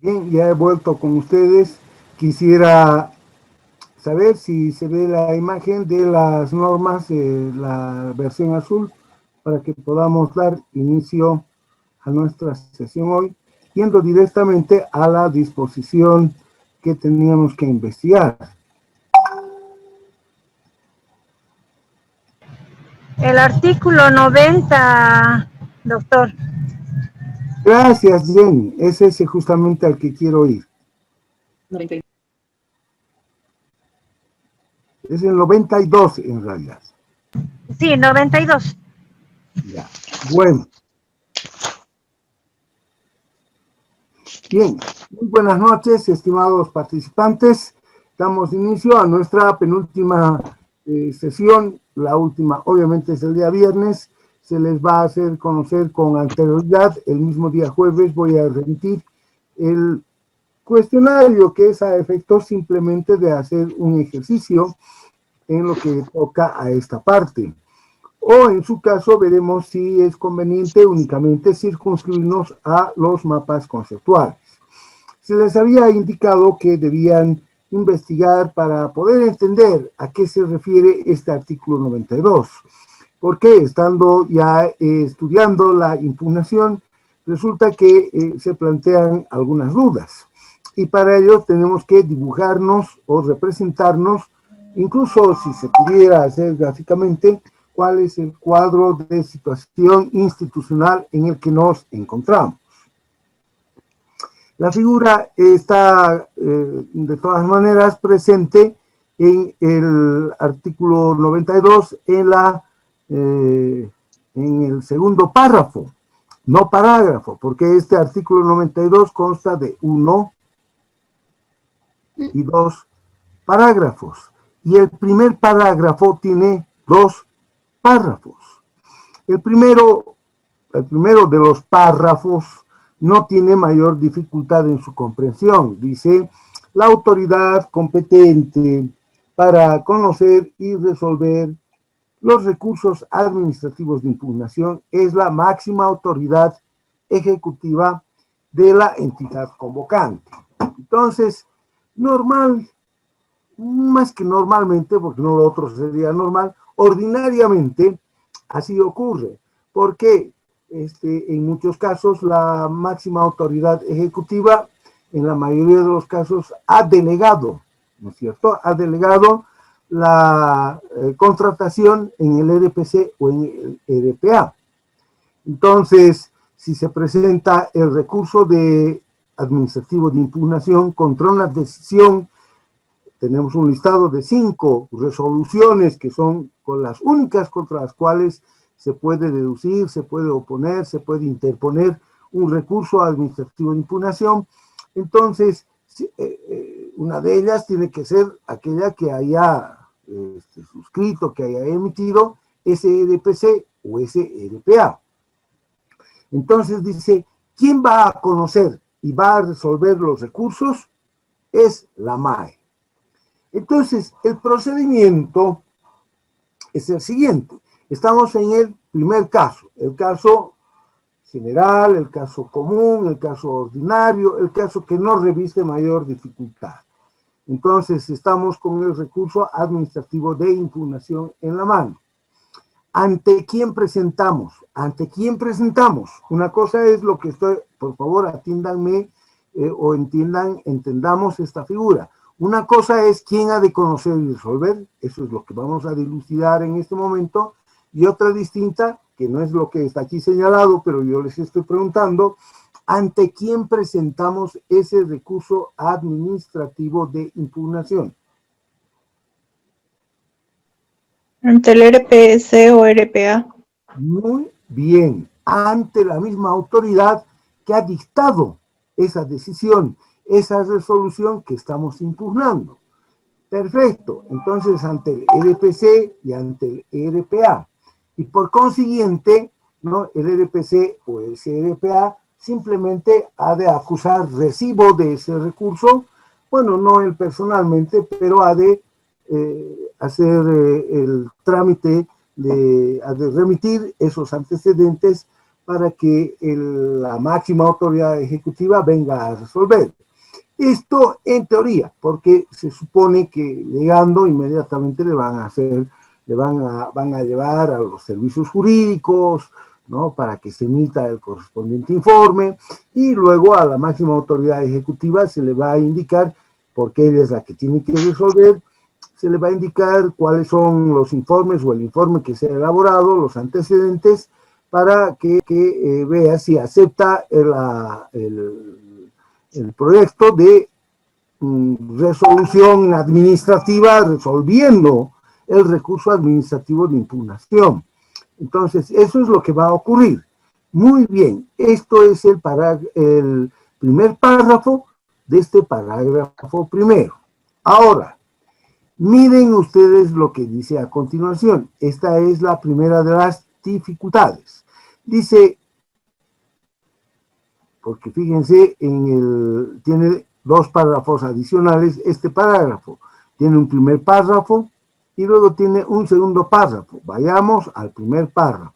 Bien, ya he vuelto con ustedes. Quisiera saber si se ve la imagen de las normas de la versión azul para que podamos dar inicio a nuestra sesión hoy, yendo directamente a la disposición que teníamos que investigar. El artículo 90, doctor. Gracias, Jenny. Es ese justamente al que quiero ir. 90. Es el 92 en realidad. Sí, 92. Ya. Bueno. Bien, muy buenas noches, estimados participantes. Damos inicio a nuestra penúltima sesión. La última, obviamente, es el día viernes. Se les va a hacer conocer con anterioridad. El mismo día jueves voy a remitir el cuestionario, que es a efecto simplemente de hacer un ejercicio en lo que toca a esta parte. O en su caso veremos si es conveniente únicamente circunscribirnos a los mapas conceptuales. Se les había indicado que debían investigar para poder entender a qué se refiere este artículo 92, porque estando ya estudiando la impugnación, resulta que se plantean algunas dudas, y para ello tenemos que dibujarnos o representarnos, incluso si se pudiera hacer gráficamente, cuál es el cuadro de situación institucional en el que nos encontramos. La figura está de todas maneras presente en el artículo 92 en el segundo párrafo, no parágrafo, porque este artículo 92 consta de 1 y 2 parágrafos, y el primer parágrafo tiene 2 párrafos. El primero de los párrafos no tiene mayor dificultad en su comprensión. Dice, la autoridad competente para conocer y resolver los recursos administrativos de impugnación es la máxima autoridad ejecutiva de la entidad convocante. Entonces, más que normalmente, porque no lo otro sería normal, ordinariamente así ocurre, porque en muchos casos la máxima autoridad ejecutiva, en la mayoría de los casos, ha delegado, ¿no es cierto? Ha delegado la contratación en el RPC o en el RPA. Entonces, si se presenta el recurso administrativo de impugnación contra una decisión, tenemos un listado de 5 resoluciones que son con las únicas contra las cuales se puede deducir, se puede oponer, se puede interponer un recurso administrativo de impugnación. Entonces, una de ellas tiene que ser aquella que haya suscrito, que haya emitido ese RPC o ese RPA. Entonces dice, ¿quién va a conocer y va a resolver los recursos? Es la MAE. Entonces, el procedimiento es el siguiente. Estamos en el primer caso, el caso general, el caso común, el caso ordinario, el caso que no reviste mayor dificultad. Entonces, estamos con el recurso administrativo de impugnación en la mano. ¿Ante quién presentamos? ¿Ante quién presentamos? Una cosa es lo que estoy, por favor, atiéndanme o entendamos esta figura. Una cosa es quién ha de conocer y resolver, eso es lo que vamos a dilucidar en este momento, y otra distinta, que no es lo que está aquí señalado, pero yo les estoy preguntando, ¿ante quién presentamos ese recurso administrativo de impugnación? Ante el RPC o RPA. Muy bien, ante la misma autoridad que ha dictado esa decisión, esa resolución que estamos impugnando. Perfecto, entonces ante el RPC y ante el RPA. Y por consiguiente, ¿no? El RPC o el CRPA simplemente ha de acusar recibo de ese recurso, bueno, no él personalmente, pero ha de hacer el trámite, ha de remitir esos antecedentes para que la máxima autoridad ejecutiva venga a resolver. Esto en teoría, porque se supone que llegando inmediatamente van a llevar a los servicios jurídicos, ¿no? Para que se emita el correspondiente informe, y luego a la máxima autoridad ejecutiva se le va a indicar, porque ella es la que tiene que resolver, se le va a indicar cuáles son los informes o el informe que se ha elaborado, los antecedentes, para que vea si acepta el proyecto de resolución administrativa resolviendo el recurso administrativo de impugnación. Entonces, eso es lo que va a ocurrir. Muy bien, esto es el primer párrafo de este parágrafo primero. Ahora, miren ustedes lo que dice a continuación. Esta es la primera de las dificultades. Dice, porque fíjense, tiene dos párrafos adicionales este parágrafo. Tiene un primer párrafo y luego tiene un segundo párrafo. Vayamos al primer párrafo.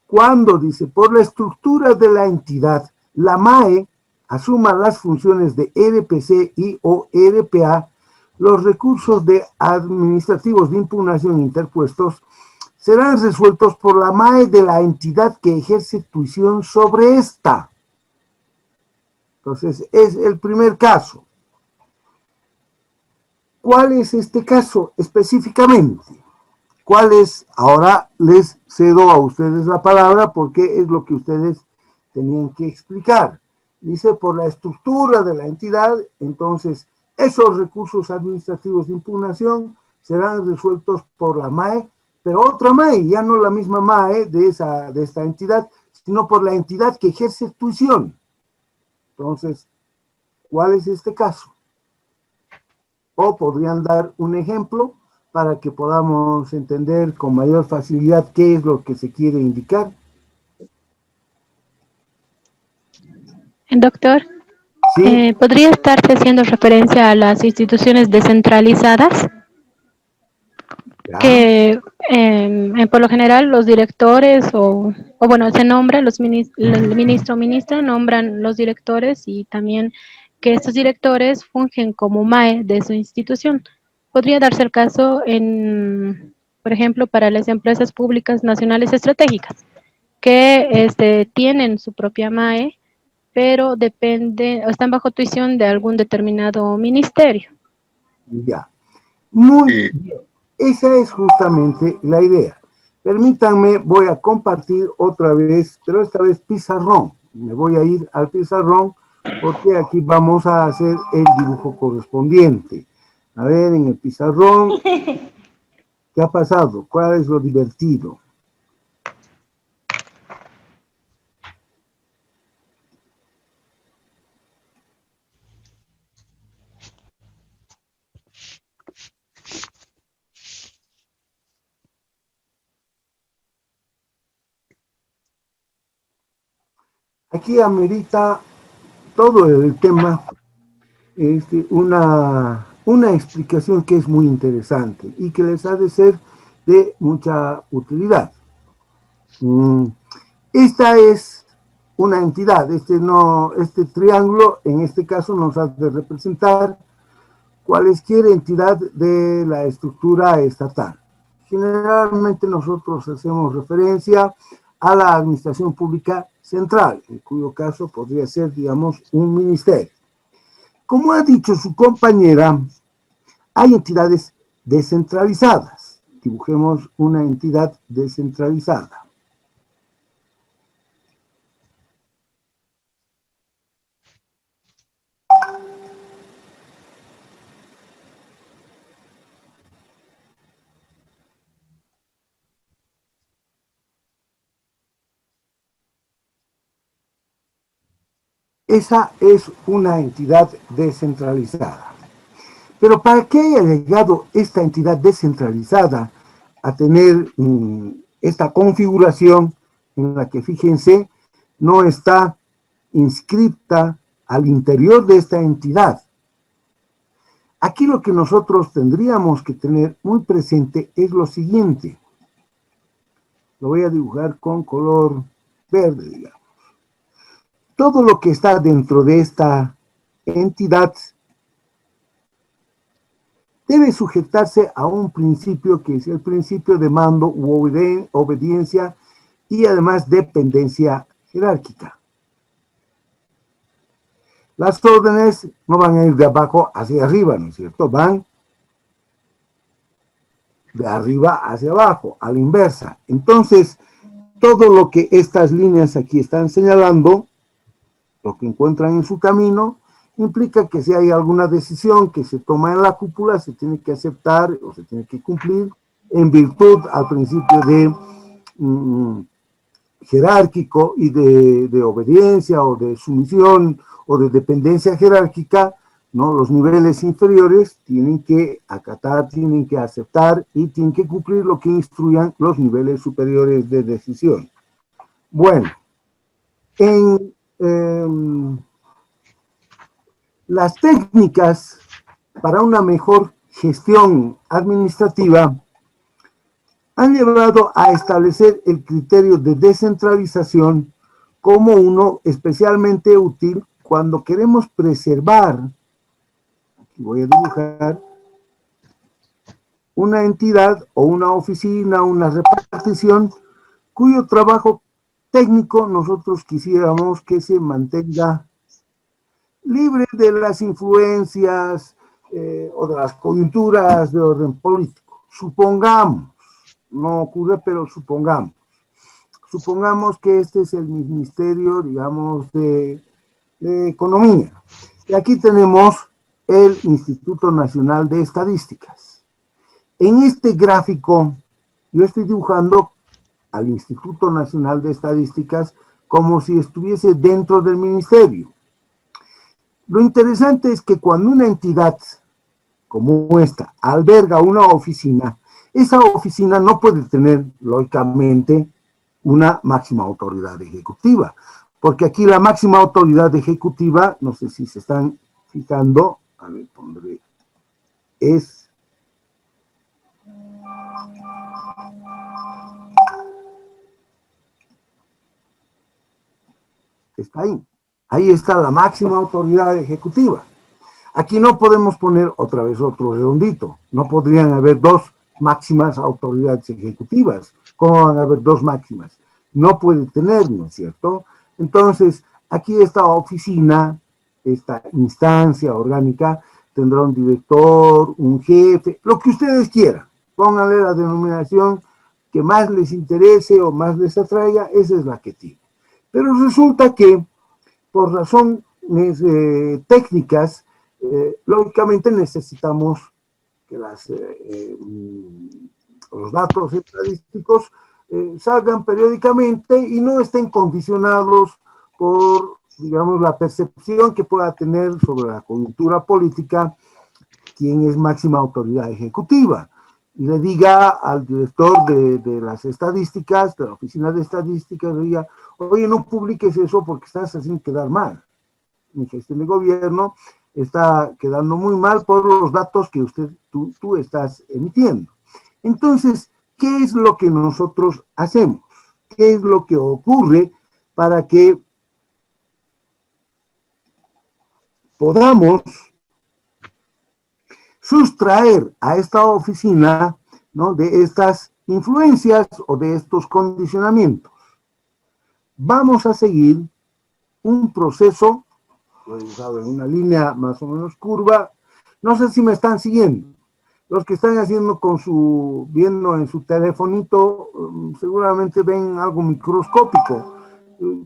Cuando dice, por la estructura de la entidad, la MAE asuma las funciones de RPC y o RPA, los recursos administrativos de impugnación interpuestos serán resueltos por la MAE de la entidad que ejerce tuición sobre esta. Entonces, es el primer caso. ¿Cuál es este caso específicamente? ¿Cuál es? Ahora les cedo a ustedes la palabra porque es lo que ustedes tenían que explicar. Dice, por la estructura de la entidad, entonces, esos recursos administrativos de impugnación serán resueltos por la MAE, pero otra MAE, ya no la misma MAE de esta entidad, sino por la entidad que ejerce tuición. Entonces, ¿cuál es este caso? O podrían dar un ejemplo para que podamos entender con mayor facilidad qué es lo que se quiere indicar. Doctor, ¿Sí? ¿podría estarse haciendo referencia a las instituciones descentralizadas? ¿Ya? Que por lo general los directores o bueno, se nombra, el ministro o ministra nombran los directores y también que estos directores fungen como MAE de su institución. Podría darse el caso por ejemplo, para las empresas públicas nacionales estratégicas, que tienen su propia MAE, pero están bajo tuición de algún determinado ministerio. Ya. Muy bien. Esa es justamente la idea. Permítanme, voy a compartir otra vez, pero esta vez pizarrón. Me voy a ir al pizarrón porque aquí vamos a hacer el dibujo correspondiente. A ver, en el pizarrón, ¿qué ha pasado? ¿Cuál es lo divertido? Aquí amerita todo el tema una explicación que es muy interesante y que les ha de ser de mucha utilidad. Esta es una entidad, este triángulo en este caso nos ha de representar cualesquier entidad de la estructura estatal. Generalmente nosotros hacemos referencia a la administración pública central, en cuyo caso podría ser, digamos, un ministerio. Como ha dicho su compañera, hay entidades descentralizadas. Dibujemos una entidad descentralizada. Esa es una entidad descentralizada. Pero para que haya llegado esta entidad descentralizada a tener esta configuración en la que, fíjense, no está inscripta al interior de esta entidad. Aquí lo que nosotros tendríamos que tener muy presente es lo siguiente. Lo voy a dibujar con color verde, digamos. Todo lo que está dentro de esta entidad debe sujetarse a un principio que es el principio de mando u obediencia y además dependencia jerárquica. Las órdenes no van a ir de abajo hacia arriba, ¿no es cierto? Van de arriba hacia abajo, a la inversa. Entonces, todo lo que estas líneas aquí están señalando, lo que encuentran en su camino, implica que si hay alguna decisión que se toma en la cúpula, se tiene que aceptar o se tiene que cumplir en virtud al principio de jerárquico y de obediencia o de sumisión o de dependencia jerárquica, ¿no? Los niveles inferiores tienen que acatar, tienen que aceptar y tienen que cumplir lo que instruyan los niveles superiores de decisión. Bueno, en las técnicas para una mejor gestión administrativa han llevado a establecer el criterio de descentralización como uno especialmente útil cuando queremos preservar, aquí voy a dibujar, una entidad o una oficina, una repartición, cuyo trabajo técnico nosotros quisiéramos que se mantenga libre de las influencias o de las coyunturas de orden político. Supongamos, no ocurre, pero supongamos que este es el Ministerio, digamos, de Economía. Y aquí tenemos el Instituto Nacional de Estadísticas. En este gráfico, yo estoy dibujando al Instituto Nacional de Estadísticas como si estuviese dentro del ministerio. Lo interesante es que cuando una entidad como esta alberga una oficina, esa oficina no puede tener, lógicamente, una máxima autoridad ejecutiva, porque aquí la máxima autoridad ejecutiva, no sé si se están fijando, a ver, pondré, es está ahí. Ahí está la máxima autoridad ejecutiva. Aquí no podemos poner otra vez otro redondito. No podrían haber dos máximas autoridades ejecutivas. ¿Cómo van a haber dos máximas? No puede tener, ¿no es cierto? Entonces, aquí esta oficina, esta instancia orgánica, tendrá un director, un jefe, lo que ustedes quieran. Pónganle la denominación que más les interese o más les atraiga, esa es la que tiene. Pero resulta que, por razones técnicas, lógicamente necesitamos que los datos estadísticos salgan periódicamente y no estén condicionados por, digamos, la percepción que pueda tener sobre la coyuntura política quien es máxima autoridad ejecutiva. Y le diga al director de las estadísticas, de la oficina de estadísticas, le diga, oye, no publiques eso porque estás haciendo quedar mal. Mi gestión de gobierno está quedando muy mal por los datos que tú estás emitiendo. Entonces, ¿qué es lo que nosotros hacemos? ¿Qué es lo que ocurre para que podamos sustraer a esta oficina, ¿no?, de estas influencias o de estos condicionamientos? Vamos a seguir un proceso, lo he dibujado en una línea más o menos curva, no sé si me están siguiendo. Los que están haciendo viendo en su telefonito, seguramente ven algo microscópico.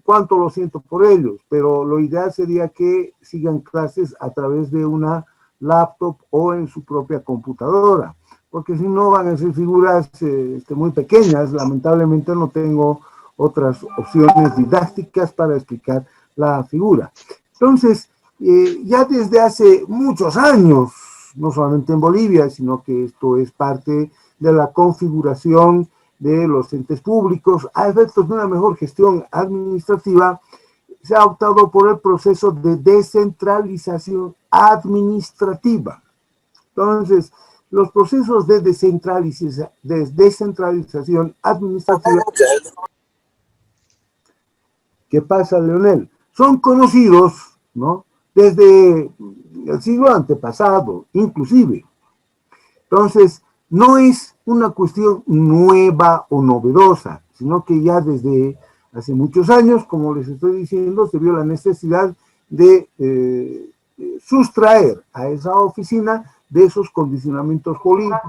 Cuánto lo siento por ellos, pero lo ideal sería que sigan clases a través de una laptop o en su propia computadora, porque si no van a ser figuras muy pequeñas. Lamentablemente no tengo otras opciones didácticas para explicar la figura. Entonces, ya desde hace muchos años, no solamente en Bolivia, sino que esto es parte de la configuración de los entes públicos, a efectos de una mejor gestión administrativa, se ha optado por el proceso de descentralización administrativa. Entonces, los procesos de descentralización administrativa ¿Qué pasa, Leonel? Son conocidos, ¿no? Desde el siglo antepasado, inclusive. Entonces, no es una cuestión nueva o novedosa, sino que ya desde hace muchos años, como les estoy diciendo, se vio la necesidad de sustraer a esa oficina de esos condicionamientos políticos,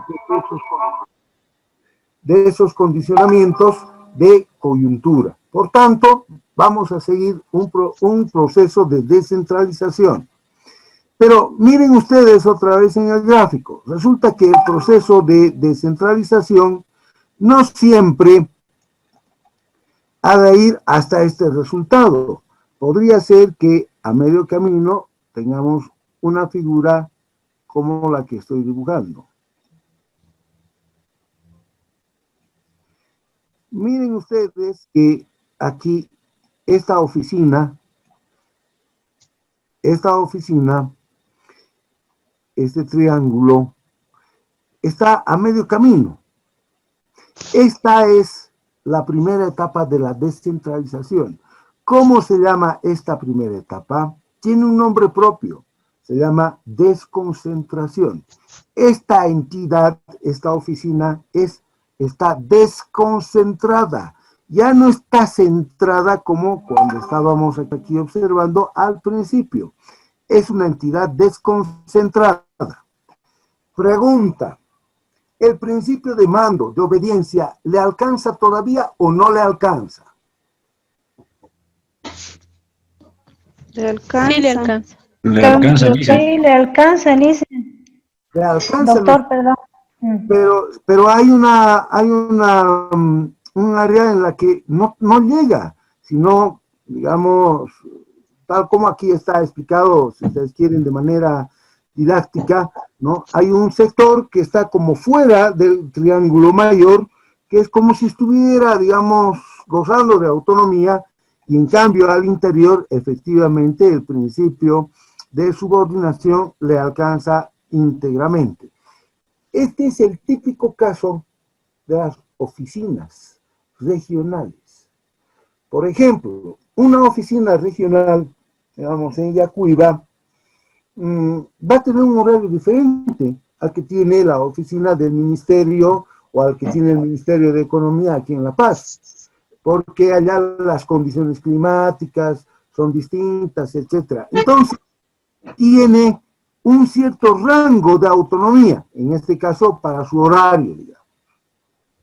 de esos condicionamientos de coyuntura. Por tanto, vamos a seguir un proceso de descentralización. Pero miren ustedes otra vez en el gráfico. Resulta que el proceso de descentralización no siempre ha de ir hasta este resultado. Podría ser que a medio camino tengamos una figura como la que estoy dibujando. Miren ustedes que aquí esta oficina, este triángulo, está a medio camino. Esta es la primera etapa de la descentralización. ¿Cómo se llama esta primera etapa? Tiene un nombre propio. Se llama desconcentración. Esta entidad, esta oficina, está desconcentrada. Ya no está centrada como cuando estábamos aquí observando al principio. Es una entidad desconcentrada. Pregunta, ¿el principio de mando, de obediencia, le alcanza todavía o no le alcanza? Le alcanza. Sí, le alcanza. Le alcanza, Lisa. Sí, le alcanza, Lice. Le alcanza, Doctor, perdón. pero hay un área en la que no llega, sino, digamos, tal como aquí está explicado, si ustedes quieren, de manera didáctica, ¿no? Hay un sector que está como fuera del triángulo mayor, que es como si estuviera, digamos, gozando de autonomía, y en cambio al interior, efectivamente, el principio de subordinación le alcanza íntegramente. Este es el típico caso de las oficinas regionales. Por ejemplo, una oficina regional, digamos, en Yacuiba, va a tener un horario diferente al que tiene la oficina del ministerio o al que tiene el Ministerio de Economía aquí en La Paz, porque allá las condiciones climáticas son distintas, etc. Entonces, tiene un cierto rango de autonomía, en este caso para su horario, digamos,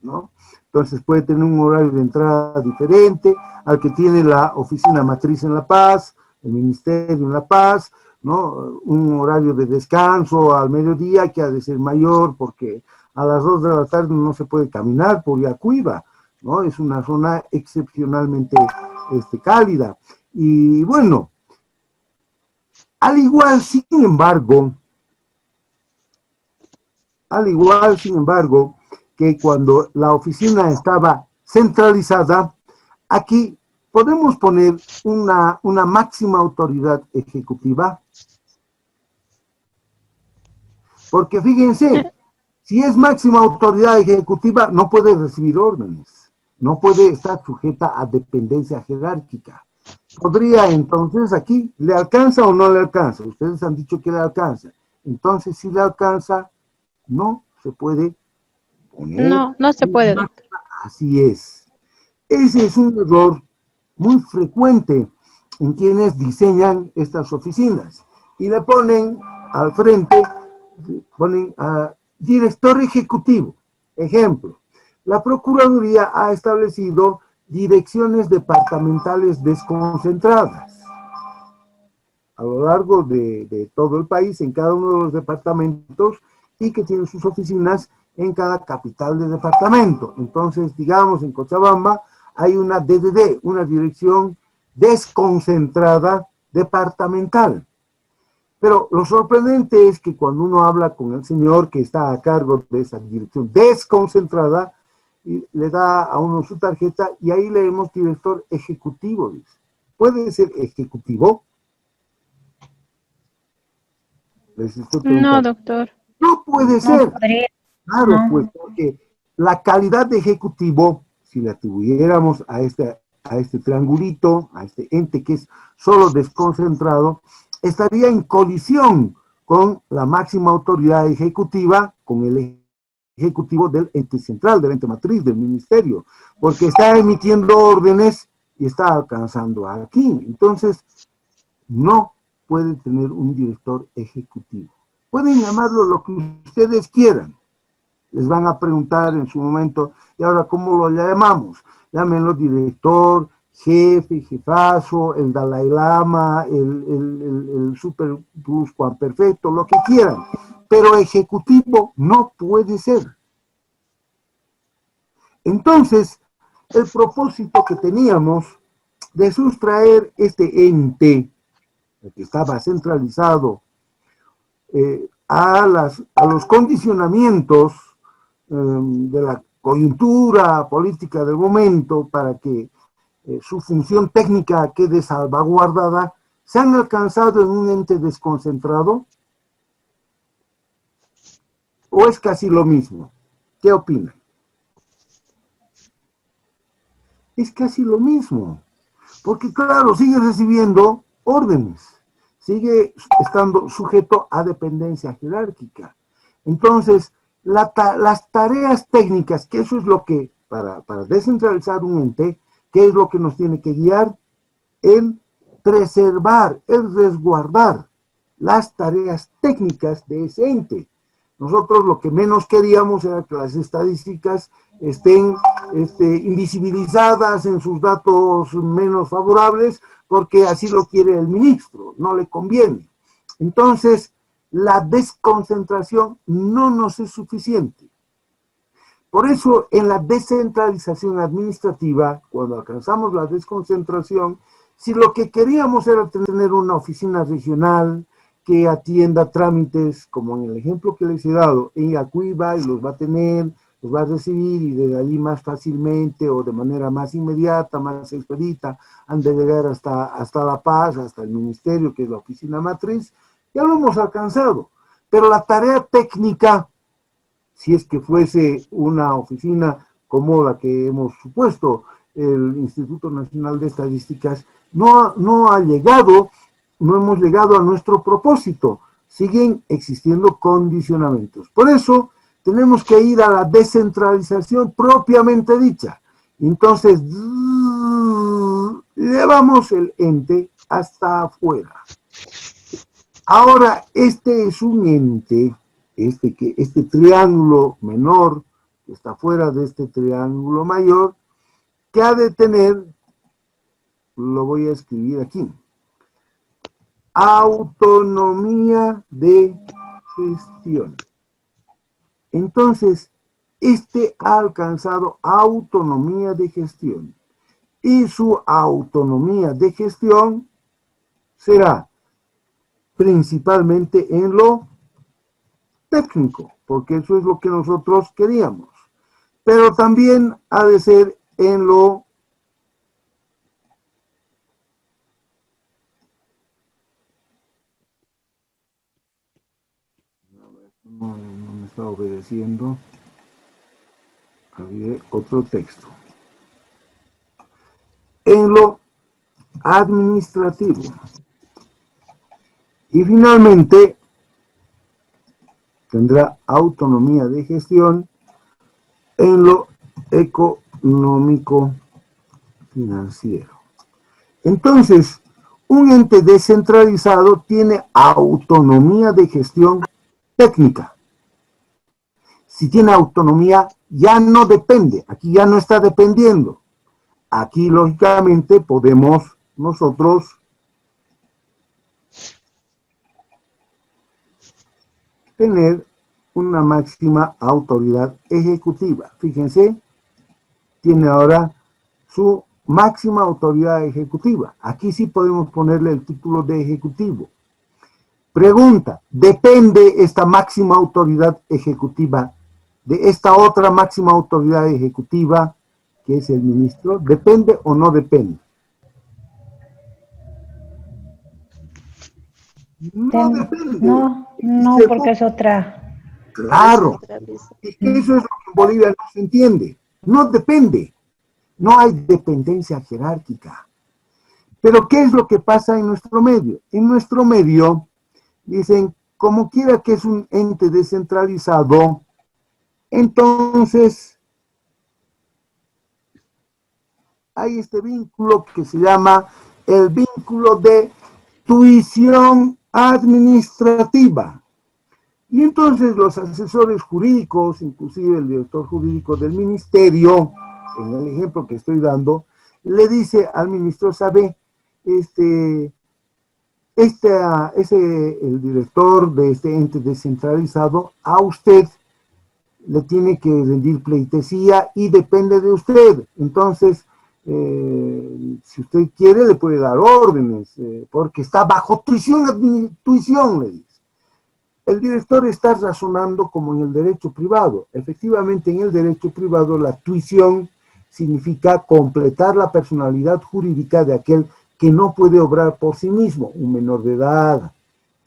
¿no? Entonces puede tener un horario de entrada diferente al que tiene la oficina matriz en La Paz, el ministerio en La Paz, ¿no? Un horario de descanso al mediodía que ha de ser mayor porque a las 2 de la tarde no se puede caminar por Yacuiba, ¿no? Es una zona excepcionalmente cálida. Y bueno, al igual, sin embargo, que cuando la oficina estaba centralizada, aquí podemos poner una máxima autoridad ejecutiva. Porque fíjense, si es máxima autoridad ejecutiva, no puede recibir órdenes, no puede estar sujeta a dependencia jerárquica. Podría entonces aquí, ¿le alcanza o no le alcanza? Ustedes han dicho que le alcanza. Entonces, si le alcanza, no se puede poner. No se puede. Así es. Ese es un error muy frecuente en quienes diseñan estas oficinas. Y le ponen al frente, ponen a director ejecutivo. Ejemplo, la Procuraduría ha establecido direcciones departamentales desconcentradas a lo largo de todo el país, en cada uno de los departamentos, y que tienen sus oficinas en cada capital de departamento. Entonces, digamos, en Cochabamba hay una DDD, una dirección desconcentrada departamental. Pero lo sorprendente es que cuando uno habla con el señor que está a cargo de esa dirección desconcentrada, y le da a uno su tarjeta y ahí leemos director ejecutivo. Dice. ¿Puede ser ejecutivo? No, doctor. No puede ser. podría. Claro, No. pues porque la calidad de ejecutivo, si le atribuyéramos a esta a este triangulito, a este ente que es solo desconcentrado, estaría en colisión con la máxima autoridad ejecutiva, con el ejecutivo del ente central, del ente matriz, del ministerio, porque está emitiendo órdenes y está alcanzando aquí. Entonces, no puede tener un director ejecutivo. Pueden llamarlo lo que ustedes quieran. Les van a preguntar en su momento, ¿y ahora cómo lo llamamos? Llámenlo director, jefe, jefazo, el Dalai Lama, el super pluscuamperfecto, lo que quieran. Pero ejecutivo no puede ser. Entonces, el propósito que teníamos de sustraer este ente, que estaba centralizado, a los condicionamientos de la coyuntura política del momento para que su función técnica quede salvaguardada, ¿se han alcanzado en un ente desconcentrado? ¿O es casi lo mismo? ¿Qué opinan? Es casi lo mismo, porque claro, sigue recibiendo órdenes, sigue estando sujeto a dependencia jerárquica. Entonces, las tareas técnicas, que eso es lo que, para descentralizar un ente, ¿qué es lo que nos tiene que guiar? El preservar, el resguardar las tareas técnicas de ese ente. Nosotros lo que menos queríamos era que las estadísticas estén invisibilizadas en sus datos menos favorables, porque así lo quiere el ministro, no le conviene. Entonces, la desconcentración no nos es suficiente. Por eso, en la descentralización administrativa, cuando alcanzamos la desconcentración, si lo que queríamos era tener una oficina regional que atienda trámites, como en el ejemplo que les he dado, en Acuiba, y los va a tener, los va a recibir, y de ahí más fácilmente o de manera más inmediata, más expedita, han de llegar hasta La Paz, hasta el ministerio, que es la oficina matriz, ya lo hemos alcanzado. Pero la tarea técnica, si es que fuese una oficina como la que hemos supuesto, el Instituto Nacional de Estadísticas, no ha llegado, no hemos llegado a nuestro propósito. Siguen existiendo condicionamientos. Por eso tenemos que ir a la descentralización propiamente dicha. Entonces, llevamos el ente hasta afuera. Ahora, este es un ente, este triángulo menor, que está fuera de este triángulo mayor, que ha de tener, lo voy a escribir aquí, autonomía de gestión. Entonces, este ha alcanzado autonomía de gestión. Y su autonomía de gestión será principalmente en lo técnico, porque eso es lo que nosotros queríamos. Pero también ha de ser en lo no me está obedeciendo. Había otro texto. En lo administrativo. Y finalmente, tendrá autonomía de gestión en lo económico financiero. Entonces, un ente descentralizado tiene autonomía de gestión técnica. Si tiene autonomía, ya no depende, aquí ya no está dependiendo. Aquí, lógicamente, podemos nosotros tener una máxima autoridad ejecutiva. Fíjense, tiene ahora su máxima autoridad ejecutiva. Aquí sí podemos ponerle el título de ejecutivo. Pregunta, ¿depende esta máxima autoridad ejecutiva de esta otra máxima autoridad ejecutiva, que es el ministro? ¿Depende o no depende? No depende. No, porque es otra. Claro. Es que eso es lo que en Bolivia no se entiende. No depende. No hay dependencia jerárquica. Pero ¿qué es lo que pasa en nuestro medio? En nuestro medio, dicen, como quiera que es un ente descentralizado, entonces hay este vínculo que se llama el vínculo de tuición administrativa. Y entonces los asesores jurídicos, inclusive el director jurídico del ministerio, en el ejemplo que estoy dando, le dice al ministro, ¿sabe? El director de este ente descentralizado, a usted le tiene que rendir pleitesía y depende de usted. Entonces, si usted quiere, le puede dar órdenes, porque está bajo tuición, le dice. El director está razonando como en el derecho privado. Efectivamente, en el derecho privado, la tuición significa completar la personalidad jurídica de aquel que no puede obrar por sí mismo, un menor de edad,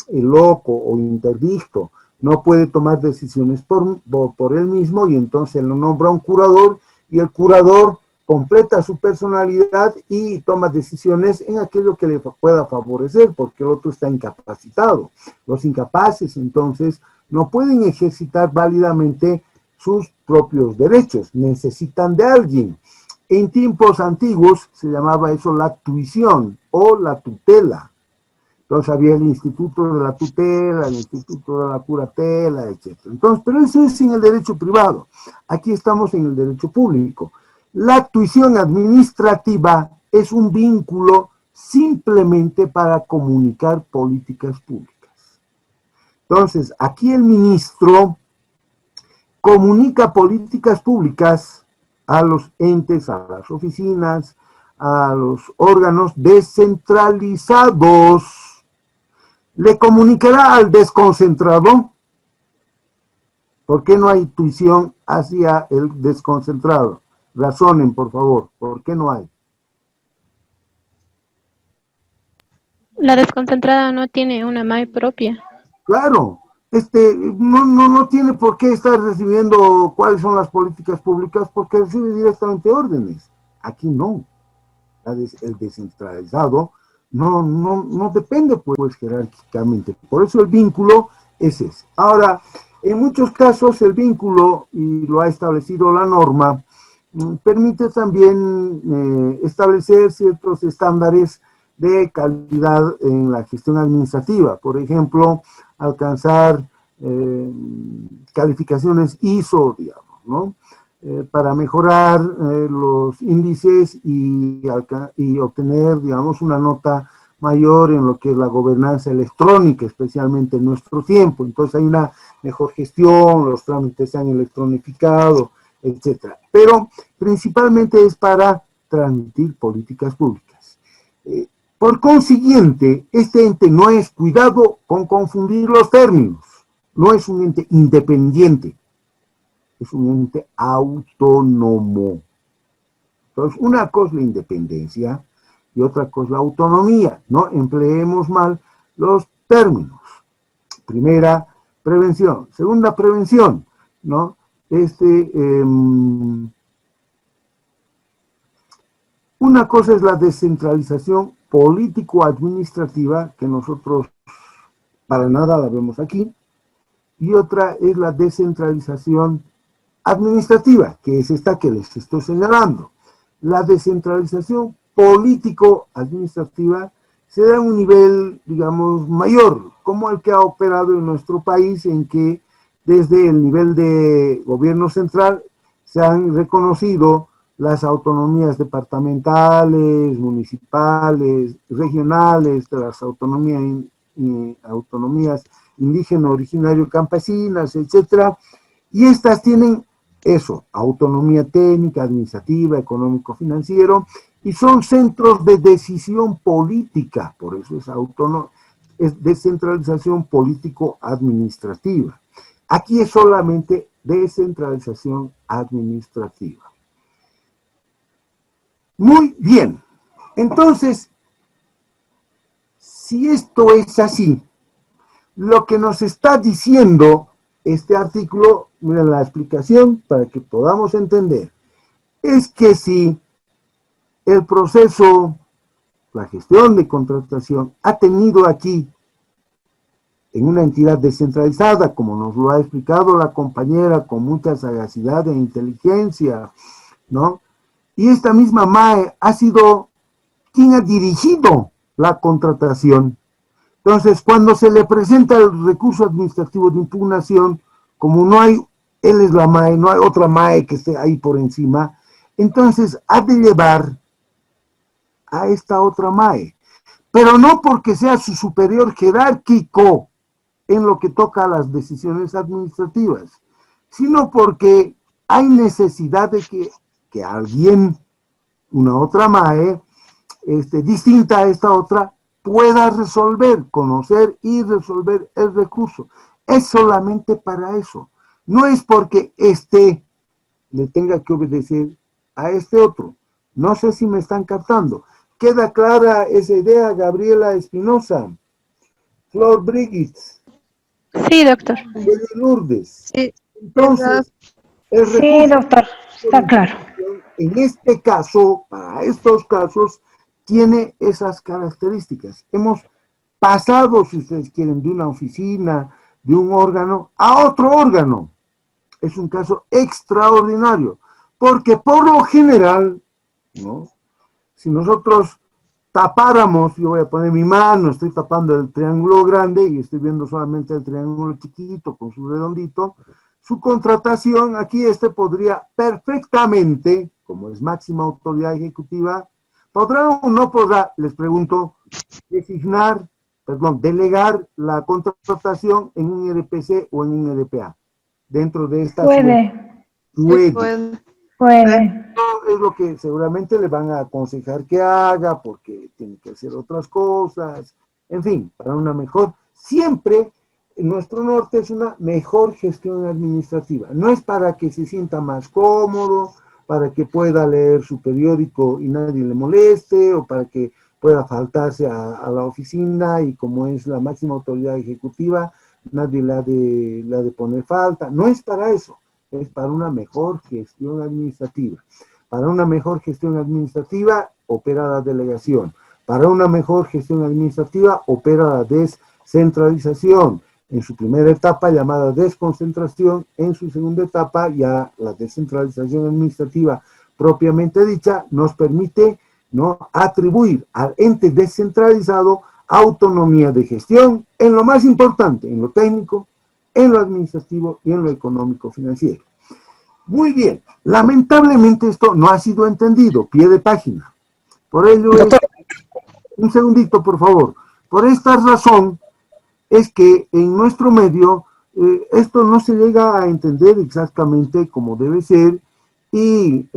el loco o interdicto, no puede tomar decisiones por él mismo y entonces lo nombra un curador y el curador completa su personalidad y toma decisiones en aquello que le pueda favorecer, porque el otro está incapacitado. Los incapaces, entonces, no pueden ejercitar válidamente sus propios derechos, necesitan de alguien. En tiempos antiguos se llamaba eso la tuición o la tutela. Entonces había el instituto de la tutela, el instituto de la curatela, etc. Entonces, pero eso es en el derecho privado. Aquí estamos en el derecho público. La tuición administrativa es un vínculo simplemente para comunicar políticas públicas. Entonces, aquí el ministro comunica políticas públicas a los entes, a las oficinas, a los órganos descentralizados. ¿Le comunicará al desconcentrado? ¿Por qué no hay tuición hacia el desconcentrado? Razonen, por favor, ¿por qué no hay? La desconcentrada no tiene una MAE propia. Claro, no tiene por qué estar recibiendo cuáles son las políticas públicas porque recibe directamente órdenes. Aquí no. El descentralizado no depende pues jerárquicamente. Por eso el vínculo es ese. Ahora, en muchos casos el vínculo, y lo ha establecido la norma, permite también establecer ciertos estándares de calidad en la gestión administrativa. Por ejemplo, alcanzar calificaciones ISO, digamos, ¿no? Para mejorar los índices y obtener, digamos, una nota mayor en lo que es la gobernanza electrónica, especialmente en nuestro tiempo. Entonces hay una mejor gestión, los trámites se han electronificado, etcétera. Pero principalmente es para transmitir políticas públicas. Por consiguiente, este ente no es, cuidado con confundir los términos, no es un ente independiente, es un ente autónomo. Entonces, una cosa es la independencia y otra cosa es la autonomía. No empleemos mal los términos. Primera, prevención. Segunda, prevención, ¿no? Una cosa es la descentralización político-administrativa, que nosotros para nada la vemos aquí, y otra es la descentralización administrativa, que es esta que les estoy señalando. La descentralización político-administrativa se da en un nivel, digamos, mayor, como el que ha operado en nuestro país, en que desde el nivel de gobierno central se han reconocido las autonomías departamentales, municipales, regionales, las autonomías indígena, originario, campesinas, etcétera, y estas tienen eso, autonomía técnica, administrativa, económico-financiero, y son centros de decisión política, por eso es descentralización político-administrativa. Aquí es solamente descentralización administrativa. Muy bien, entonces, si esto es así, lo que nos está diciendo este artículo, miren la explicación para que podamos entender, es que si el proceso, la gestión de contratación ha tenido aquí, en una entidad descentralizada, como nos lo ha explicado la compañera con mucha sagacidad e inteligencia, ¿no? Y esta misma MAE ha sido quien ha dirigido la contratación. Entonces, cuando se le presenta el recurso administrativo de impugnación, como no hay, él es la MAE, no hay otra MAE que esté ahí por encima, entonces ha de llevar a esta otra MAE, pero no porque sea su superior jerárquico en lo que toca a las decisiones administrativas, sino porque hay necesidad de que alguien, una otra MAE, distinta a esta otra, pueda resolver, conocer y resolver el recurso. Es solamente para eso. No es porque le tenga que obedecer a este otro. No sé si me están captando. ¿Queda clara esa idea, Gabriela Espinosa? Flor Brigitte. Sí, doctor. Lourdes. Sí. Entonces, el Sí, recurso, doctor, está claro. en este caso, para estos casos, tiene esas características. Hemos pasado, si ustedes quieren, de una oficina, de un órgano, a otro órgano. Es un caso extraordinario, porque por lo general, ¿no? Si nosotros tapáramos, yo voy a poner mi mano, estoy tapando el triángulo grande y estoy viendo solamente el triángulo chiquito con su redondito, su contratación, aquí podría perfectamente, como es máxima autoridad ejecutiva, ¿podrá o no podrá, les pregunto, delegar la contratación en un RPC o en un RPA? Dentro de esta Puede, puede. Esto es lo que seguramente le van a aconsejar que haga, porque tiene que hacer otras cosas, en fin, para una mejor, siempre en nuestro norte es una mejor gestión administrativa, no es para que se sienta más cómodo, para que pueda leer su periódico y nadie le moleste, o para que pueda faltarse a la oficina y como es la máxima autoridad ejecutiva, nadie le ha de poner falta, no es para eso, es para una mejor gestión administrativa. Para una mejor gestión administrativa opera la delegación, para una mejor gestión administrativa opera la descentralización, en su primera etapa llamada desconcentración, en su segunda etapa ya la descentralización administrativa propiamente dicha nos permite, ¿no?, atribuir al ente descentralizado autonomía de gestión en lo más importante, en lo técnico, en lo administrativo y en lo económico financiero. Muy bien, lamentablemente esto no ha sido entendido, pie de página. Por ello, un segundito por favor, por esta razón es que en nuestro medio esto no se llega a entender exactamente como debe ser y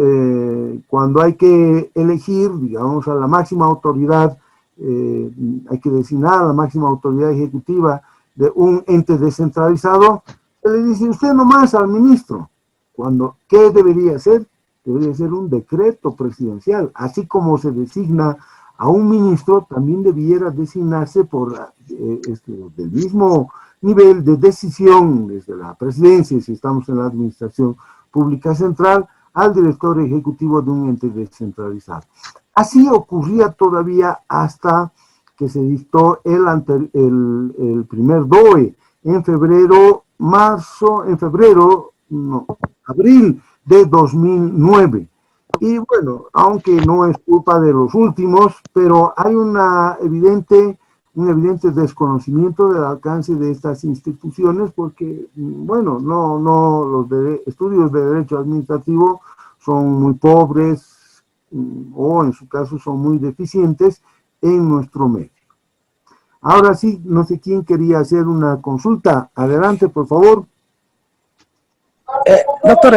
cuando hay que elegir, digamos, a la máxima autoridad, hay que designar a la máxima autoridad ejecutiva de un ente descentralizado, se le dice usted nomás al ministro, cuando, ¿qué debería ser? Debería ser un decreto presidencial, así como se designa a un ministro, también debiera designarse por del mismo nivel de decisión desde la presidencia, si estamos en la administración pública central, al director ejecutivo de un ente descentralizado. Así ocurría todavía hasta que se dictó el primer DOE en abril de 2009. Y bueno, aunque no es culpa de los últimos, pero hay un evidente desconocimiento del alcance de estas instituciones porque, bueno, los estudios de derecho administrativo son muy pobres o en su caso son muy deficientes en nuestro medio. Ahora sí, no sé quién quería hacer una consulta. Adelante, por favor. Doctor,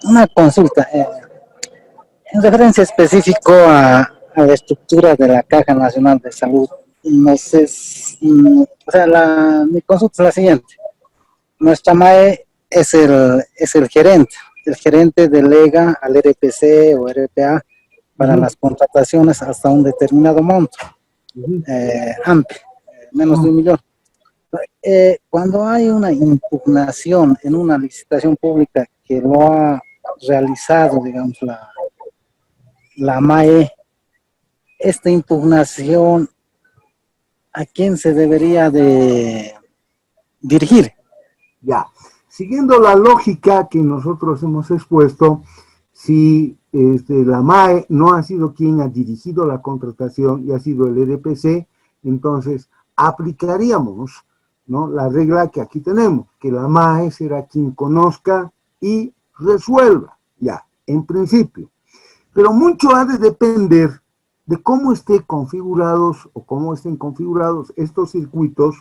una consulta. En referencia específico a la estructura de la Caja Nacional de Salud, no sé, mi consulta es la siguiente. Nuestra MAE es el gerente delega al RPC o RPA para las contrataciones hasta un determinado monto, amplio, menos de 1 millón. Cuando hay una impugnación en una licitación pública que lo ha realizado, digamos, la MAE, esta impugnación, ¿a quién se debería de dirigir? Ya, siguiendo la lógica que nosotros hemos expuesto, si la MAE no ha sido quien ha dirigido la contratación y ha sido el RPC, entonces aplicaríamos, ¿no?, la regla que aquí tenemos, que la MAE será quien conozca y resuelva, ya, en principio. Pero mucho ha de depender de cómo estén configurados o cómo estén configurados estos circuitos,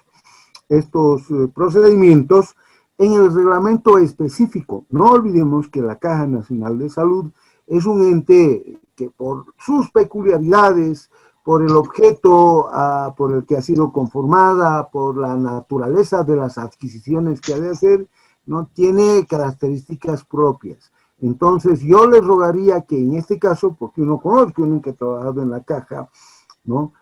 estos procedimientos en el reglamento específico. No olvidemos que la Caja Nacional de Salud es un ente que por sus peculiaridades, por el objeto por el que ha sido conformada, por la naturaleza de las adquisiciones que ha de hacer, no tiene características propias. Entonces yo les rogaría que en este caso, porque uno conozco, uno que ha trabajado en la Caja, ¿no?,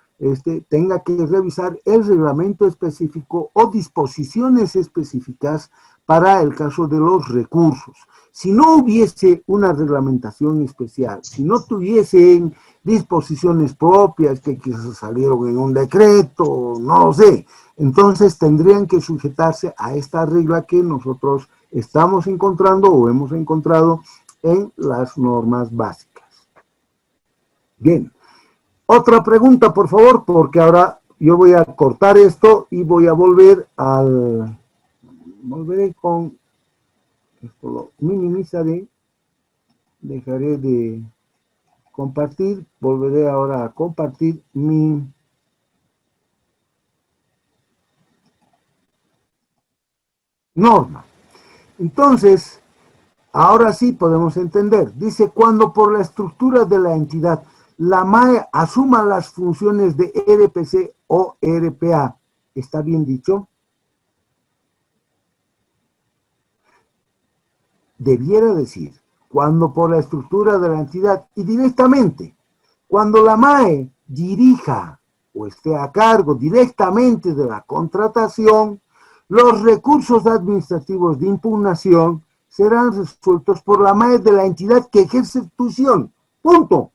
tenga que revisar el reglamento específico o disposiciones específicas para el caso de los recursos. Si no hubiese una reglamentación especial, si no tuviesen disposiciones propias que quizás salieron en un decreto, no lo sé, entonces tendrían que sujetarse a esta regla que nosotros estamos encontrando o hemos encontrado en las normas básicas. Bien. Otra pregunta, por favor, porque ahora yo voy a cortar esto y voy a volveré con, esto lo minimizaré, dejaré de compartir, volveré ahora a compartir mi norma. Entonces, ahora sí podemos entender. Dice, cuando por la estructura de la entidad la MAE asuma las funciones de RPC o RPA. ¿Está bien dicho? Debiera decir, cuando por la estructura de la entidad y directamente, cuando la MAE dirija o esté a cargo directamente de la contratación, los recursos administrativos de impugnación serán resueltos por la MAE de la entidad que ejerce función. Punto.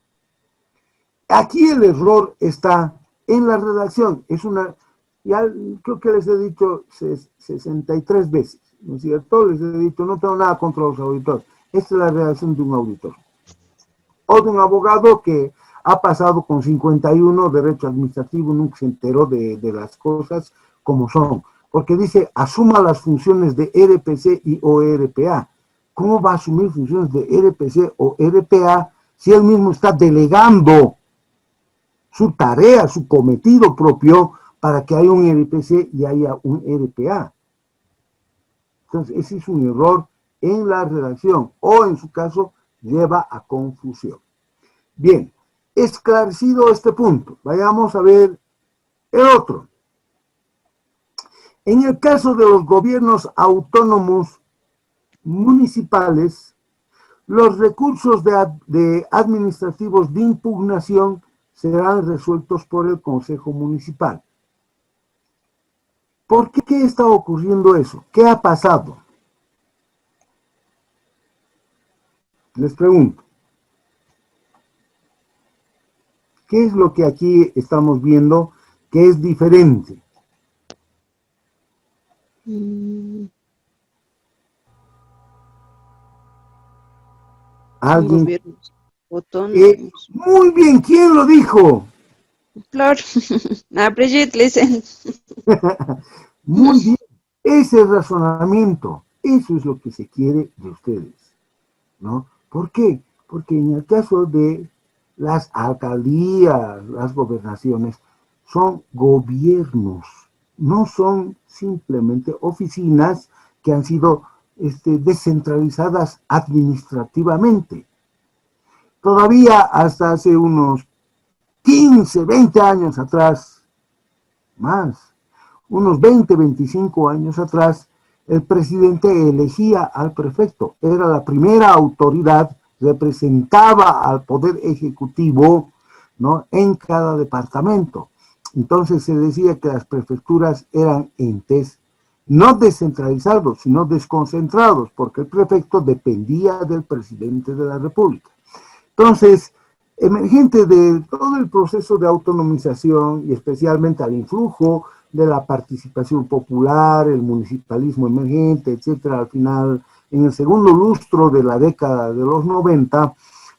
Aquí el error está en la redacción. Es una, ya creo que les he dicho 63 veces, ¿no es cierto? Les he dicho, no tengo nada contra los auditores. Esta es la redacción de un auditor. O de un abogado que ha pasado con 51 derecho administrativo, nunca se enteró de las cosas como son. Porque dice, asuma las funciones de RPC y o RPA. ¿Cómo va a asumir funciones de RPC o RPA si él mismo está delegando su tarea, su cometido propio, para que haya un RPC y haya un RPA? Entonces, ese es un error en la redacción, o en su caso, lleva a confusión. Bien, esclarecido este punto, vayamos a ver el otro. En el caso de los gobiernos autónomos municipales, los recursos administrativos de impugnación serán resueltos por el Consejo Municipal. ¿Por qué está ocurriendo eso? ¿Qué ha pasado? Les pregunto. ¿Qué es lo que aquí estamos viendo que es diferente? ¿Alguien? Gobiernos autónomos. Muy bien, ¿quién lo dijo? Flor. Brigitte, listen. Muy bien, ese razonamiento, eso es lo que se quiere de ustedes, ¿no? ¿Por qué? Porque en el caso de las alcaldías, las gobernaciones, son gobiernos, no son simplemente oficinas que han sido descentralizadas administrativamente. Todavía hasta hace unos 15, 20 años atrás, más, unos 20, 25 años atrás, el presidente elegía al prefecto, era la primera autoridad, representaba al poder ejecutivo, ¿no?, en cada departamento. Entonces se decía que las prefecturas eran entes no descentralizados, sino desconcentrados, porque el prefecto dependía del presidente de la República. Entonces, emergente de todo el proceso de autonomización y especialmente al influjo de la participación popular, el municipalismo emergente, etcétera, al final, en el segundo lustro de la década de los 90,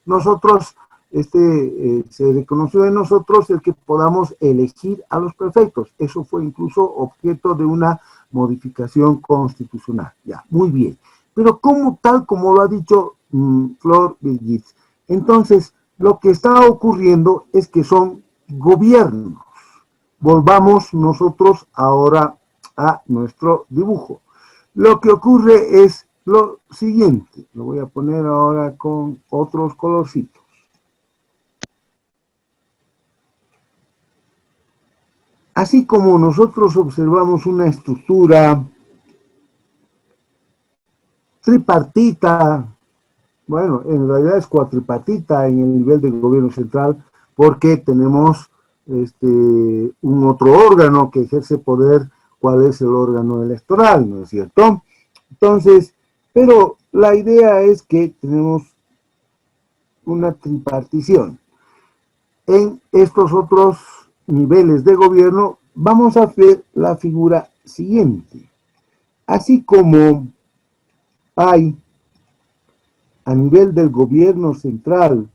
nosotros, se reconoció en nosotros el que podamos elegir a los prefectos. Eso fue incluso objeto de una modificación constitucional. Ya, muy bien. Pero tal como lo ha dicho Flor Birgit, entonces, lo que está ocurriendo es que son gobiernos. Volvamos nosotros ahora a nuestro dibujo. Lo que ocurre es lo siguiente. Lo voy a poner ahora con otros colorcitos. Así como nosotros observamos una estructura tripartita, bueno, en realidad es cuatripartita en el nivel del gobierno central, porque tenemos un otro órgano que ejerce poder, cuál es el órgano electoral, ¿no es cierto? Entonces, pero la idea es que tenemos una tripartición. En estos otros niveles de gobierno vamos a ver la figura siguiente. Así como hay a nivel del gobierno central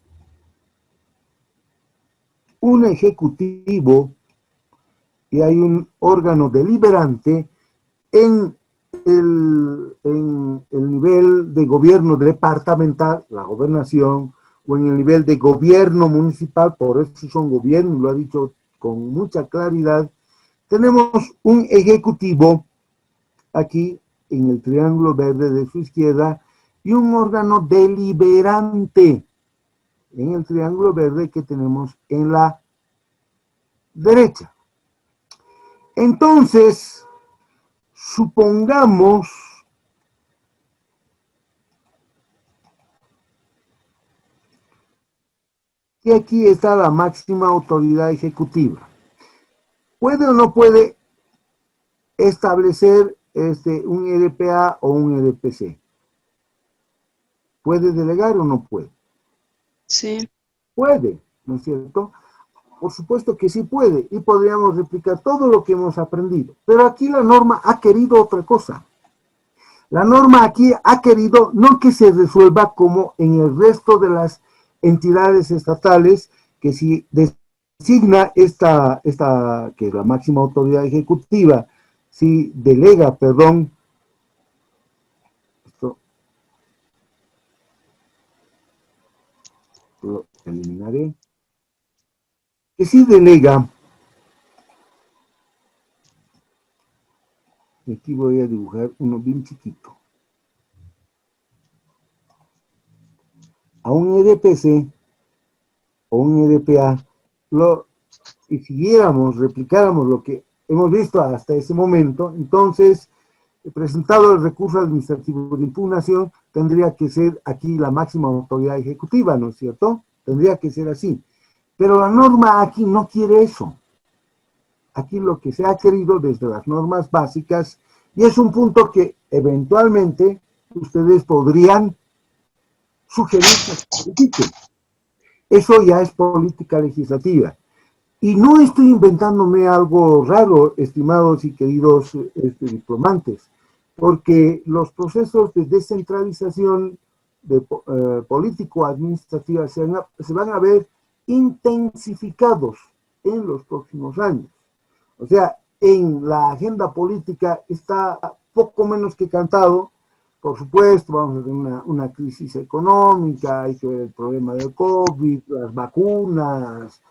un ejecutivo y hay un órgano deliberante, en el nivel de gobierno departamental, la gobernación, o en el nivel de gobierno municipal, por eso son gobiernos, lo ha dicho con mucha claridad, tenemos un ejecutivo aquí en el triángulo verde de su izquierda y un órgano deliberante en el triángulo verde que tenemos en la derecha. Entonces, supongamos que aquí está la máxima autoridad ejecutiva. ¿Puede o no puede establecer un RPA o un RPC? ¿Puede delegar o no puede? Sí. Puede, ¿no es cierto? Por supuesto que sí puede, y podríamos replicar todo lo que hemos aprendido. Pero aquí la norma ha querido otra cosa. La norma aquí ha querido no que se resuelva como en el resto de las entidades estatales, que si designa esta que es la máxima autoridad ejecutiva, si delega, perdón, esto lo eliminaré, que si delega, y aquí voy a dibujar uno bien chiquito, a un EDPC o un EDPA, y siguiéramos, replicáramos lo que hemos visto hasta ese momento, entonces, presentado el recurso administrativo de impugnación, tendría que ser aquí la máxima autoridad ejecutiva, ¿no es cierto? Tendría que ser así. Pero la norma aquí no quiere eso. Aquí lo que se ha querido desde las normas básicas, y es un punto que eventualmente ustedes podrían sugerir que se critique. Eso ya es política legislativa. Y no estoy inventándome algo raro, estimados y queridos diplomantes, porque los procesos de descentralización político-administrativa se van a ver intensificados en los próximos años. O sea, en la agenda política está poco menos que cantado. Por supuesto, vamos a tener una crisis económica, hay que ver el problema del COVID, las vacunas,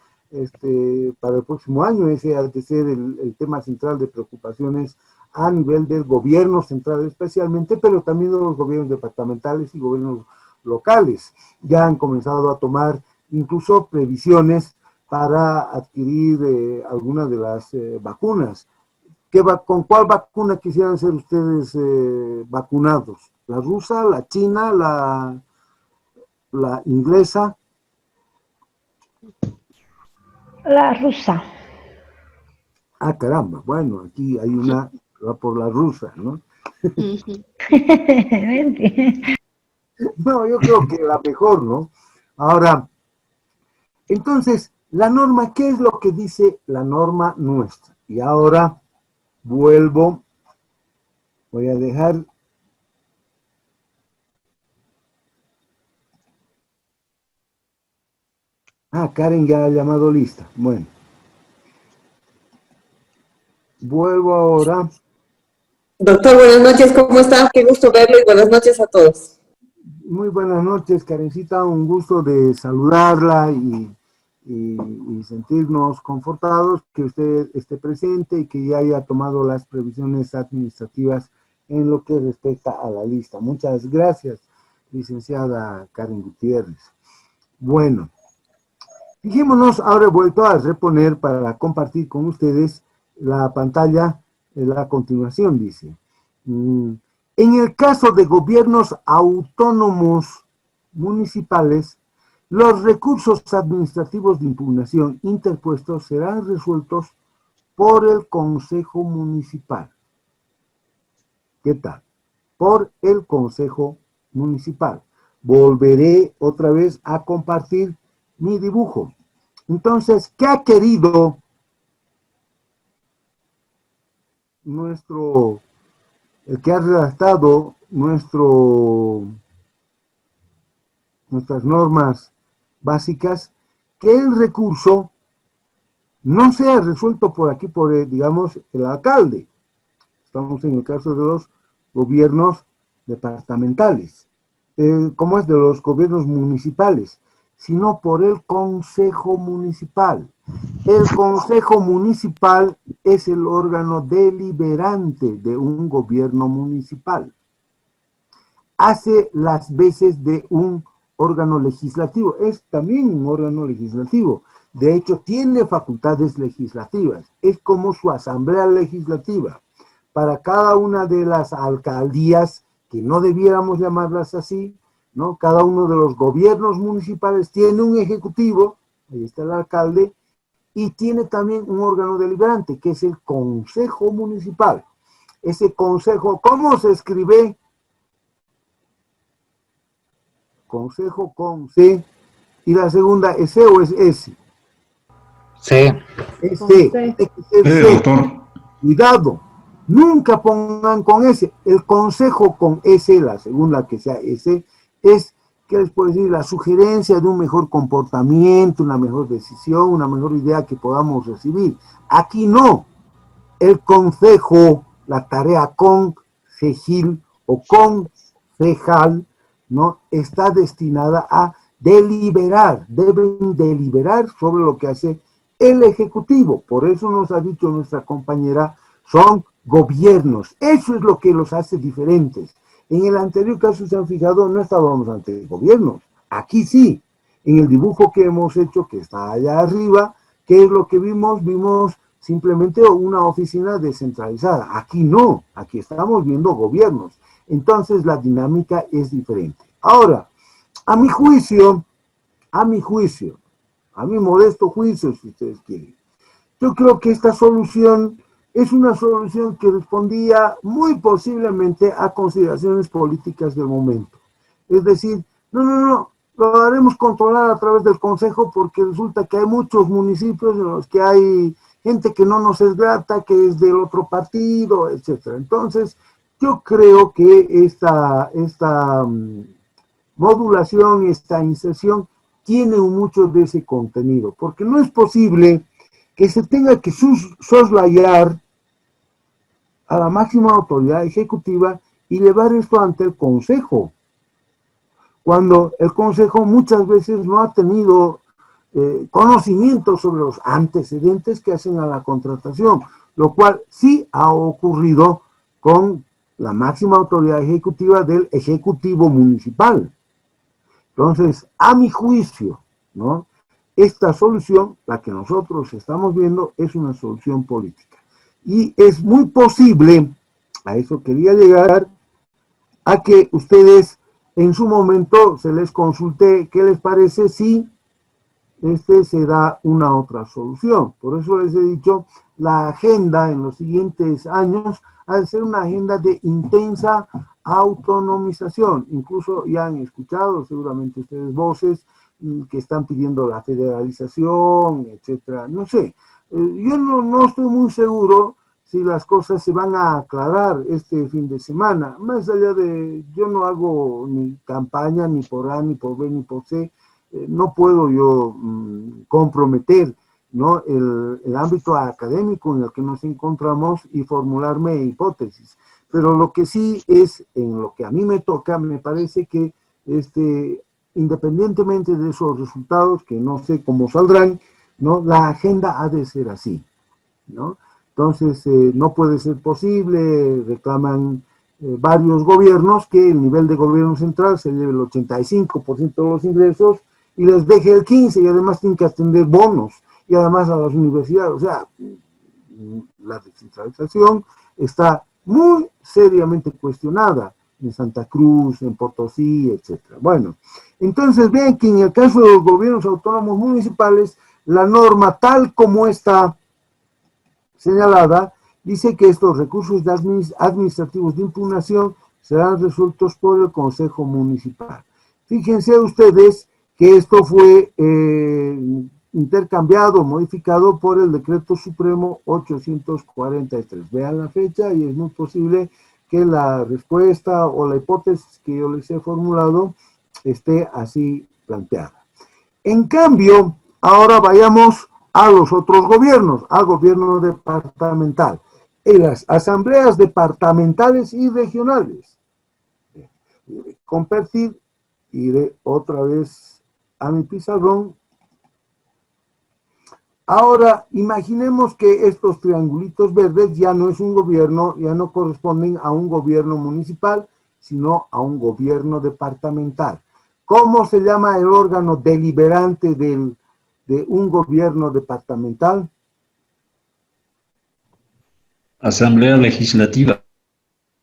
para el próximo año ese ha de ser el tema central de preocupaciones a nivel del gobierno central especialmente, pero también de los gobiernos departamentales y gobiernos locales. Ya han comenzado a tomar incluso previsiones para adquirir algunas de las vacunas. ¿Con cuál vacuna quisieran ser ustedes vacunados? ¿La rusa, la china, la inglesa? La rusa. Ah, caramba, bueno, aquí hay una que va por la rusa, ¿no? No, yo creo que la mejor, ¿no? Ahora, Entonces, la norma, ¿qué es lo que dice la norma nuestra? Y ahora vuelvo, voy a dejar... Ah, Karen ya ha llamado lista. Bueno. Vuelvo ahora. Doctor, buenas noches, ¿cómo está? Qué gusto verlo y buenas noches a todos. Muy buenas noches, Karencita, un gusto de saludarla y sentirnos confortados que usted esté presente y que ya haya tomado las previsiones administrativas en lo que respecta a la lista. Muchas gracias, licenciada Karen Gutiérrez. Bueno, fijémonos, ahora he vuelto a reponer para compartir con ustedes la pantalla de la continuación, dice. En el caso de gobiernos autónomos municipales, los recursos administrativos de impugnación interpuestos serán resueltos por el Consejo Municipal. ¿Qué tal? Por el Consejo Municipal. Volveré otra vez a compartir mi dibujo. Entonces, ¿qué ha querido el que ha redactado nuestras normas básicas? Que el recurso no sea resuelto por aquí, digamos, el alcalde. Estamos en el caso de los gobiernos departamentales, como es de los gobiernos municipales, sino por el Consejo Municipal. El Consejo Municipal es el órgano deliberante de un gobierno municipal. Hace las veces de un órgano legislativo, es también un órgano legislativo. De hecho, tiene facultades legislativas, es como su asamblea legislativa. Para cada una de las alcaldías, que no debiéramos llamarlas así, ¿no? Cada uno de los gobiernos municipales tiene un ejecutivo, ahí está el alcalde, y tiene también un órgano deliberante, que es el Consejo Municipal. Ese consejo, ¿cómo se escribe? Consejo con C, y la segunda es C o es S. C. Es C. Tiene que ser C. Doctor. Cuidado, nunca pongan con S. El consejo con S, la segunda que sea S, es, ¿qué les puedo decir? La sugerencia de un mejor comportamiento, una mejor decisión, una mejor idea que podamos recibir. Aquí no. El consejo, la tarea concejil o concejal, ¿no? Está destinada a deliberar. Deben deliberar sobre lo que hace el Ejecutivo. Por eso nos ha dicho nuestra compañera, son gobiernos. Eso es lo que los hace diferentes. En el anterior caso, se han fijado, no estábamos ante gobiernos. Aquí sí, en el dibujo que hemos hecho, que está allá arriba, ¿qué es lo que vimos? Vimos simplemente una oficina descentralizada. Aquí no, aquí estamos viendo gobiernos. Entonces la dinámica es diferente. Ahora, a mi modesto juicio, si ustedes quieren, yo creo que esta solución es una solución que respondía muy posiblemente a consideraciones políticas del momento. Es decir, no, lo haremos controlar a través del Consejo porque resulta que hay muchos municipios en los que hay gente que no nos es grata, que es del otro partido, etc. Entonces, yo creo que esta modulación, esta inserción, tiene mucho de ese contenido, porque no es posible que se tenga que soslayar a la máxima autoridad ejecutiva y llevar esto ante el Consejo, cuando el Consejo muchas veces no ha tenido conocimiento sobre los antecedentes que hacen a la contratación, lo cual sí ha ocurrido con la máxima autoridad ejecutiva del Ejecutivo Municipal. Entonces, a mi juicio, ¿no? Esta solución, la que nosotros estamos viendo, es una solución política. Y es muy posible, a eso quería llegar, a que ustedes en su momento se les consulte qué les parece si se da una otra solución. Por eso les he dicho, la agenda en los siguientes años ha de ser una agenda de intensa autonomización. Incluso ya han escuchado seguramente ustedes voces que están pidiendo la federalización, etcétera. No sé, yo no estoy muy seguro si las cosas se van a aclarar este fin de semana. Más allá de, yo no hago ni campaña, ni por A, ni por B, ni por C, no puedo yo comprometer, ¿no?, el ámbito académico en el que nos encontramos y formularme hipótesis. Pero lo que sí es, en lo que a mí me toca, me parece que independientemente de esos resultados, que no sé cómo saldrán, ¿no?, la agenda ha de ser así, ¿no? Entonces, no puede ser posible, reclaman varios gobiernos, que el nivel de gobierno central se lleve el 85% de los ingresos y les deje el 15%, y además tienen que atender bonos, y además a las universidades. O sea, la descentralización está muy seriamente cuestionada en Santa Cruz, en Potosí, etcétera. Bueno, entonces vean que en el caso de los gobiernos autónomos municipales, la norma tal como está señalada, dice que estos recursos administrativos de impugnación serán resueltos por el Consejo Municipal. Fíjense ustedes que esto fue intercambiado, modificado por el Decreto Supremo 843. Vean la fecha y es muy posible que la respuesta o la hipótesis que yo les he formulado esté así planteada. En cambio, ahora vayamos a los otros gobiernos, al gobierno departamental, en las asambleas departamentales y regionales. Compartir, iré otra vez a mi pizarrón. Ahora, imaginemos que estos triangulitos verdes ya no es un gobierno, ya no corresponden a un gobierno municipal, sino a un gobierno departamental. ¿Cómo se llama el órgano deliberante de un gobierno departamental? Asamblea Legislativa.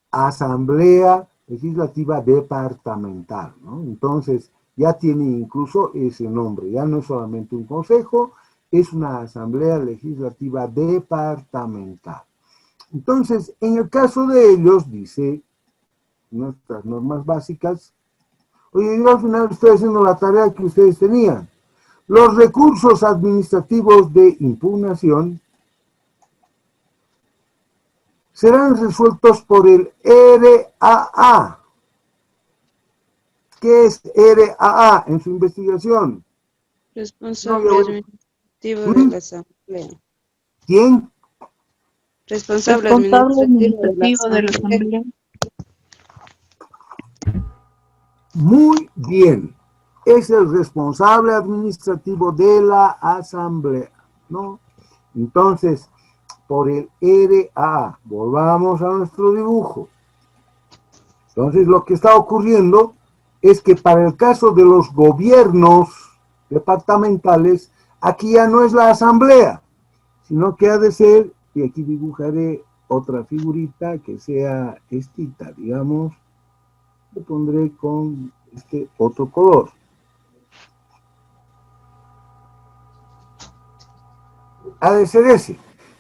Asamblea Legislativa Departamental, ¿no? Entonces, ya tiene incluso ese nombre, ya no es solamente un consejo, es una Asamblea Legislativa Departamental. Entonces, en el caso de ellos, dice nuestras normas básicas, oye, yo al final estoy haciendo la tarea que ustedes tenían. Los recursos administrativos de impugnación serán resueltos por el RAA. ¿Qué es RAA en su investigación? Responsable administrativo de la Asamblea. ¿Quién? Responsable administrativo de la Asamblea. Muy bien. Es el responsable administrativo de la Asamblea, ¿no? Entonces, por el RAA, volvamos a nuestro dibujo. Entonces, lo que está ocurriendo es que para el caso de los gobiernos departamentales, aquí ya no es la Asamblea, sino que ha de ser, y aquí dibujaré otra figurita que sea estita, digamos, lo pondré con este otro color. Ha de ser ese.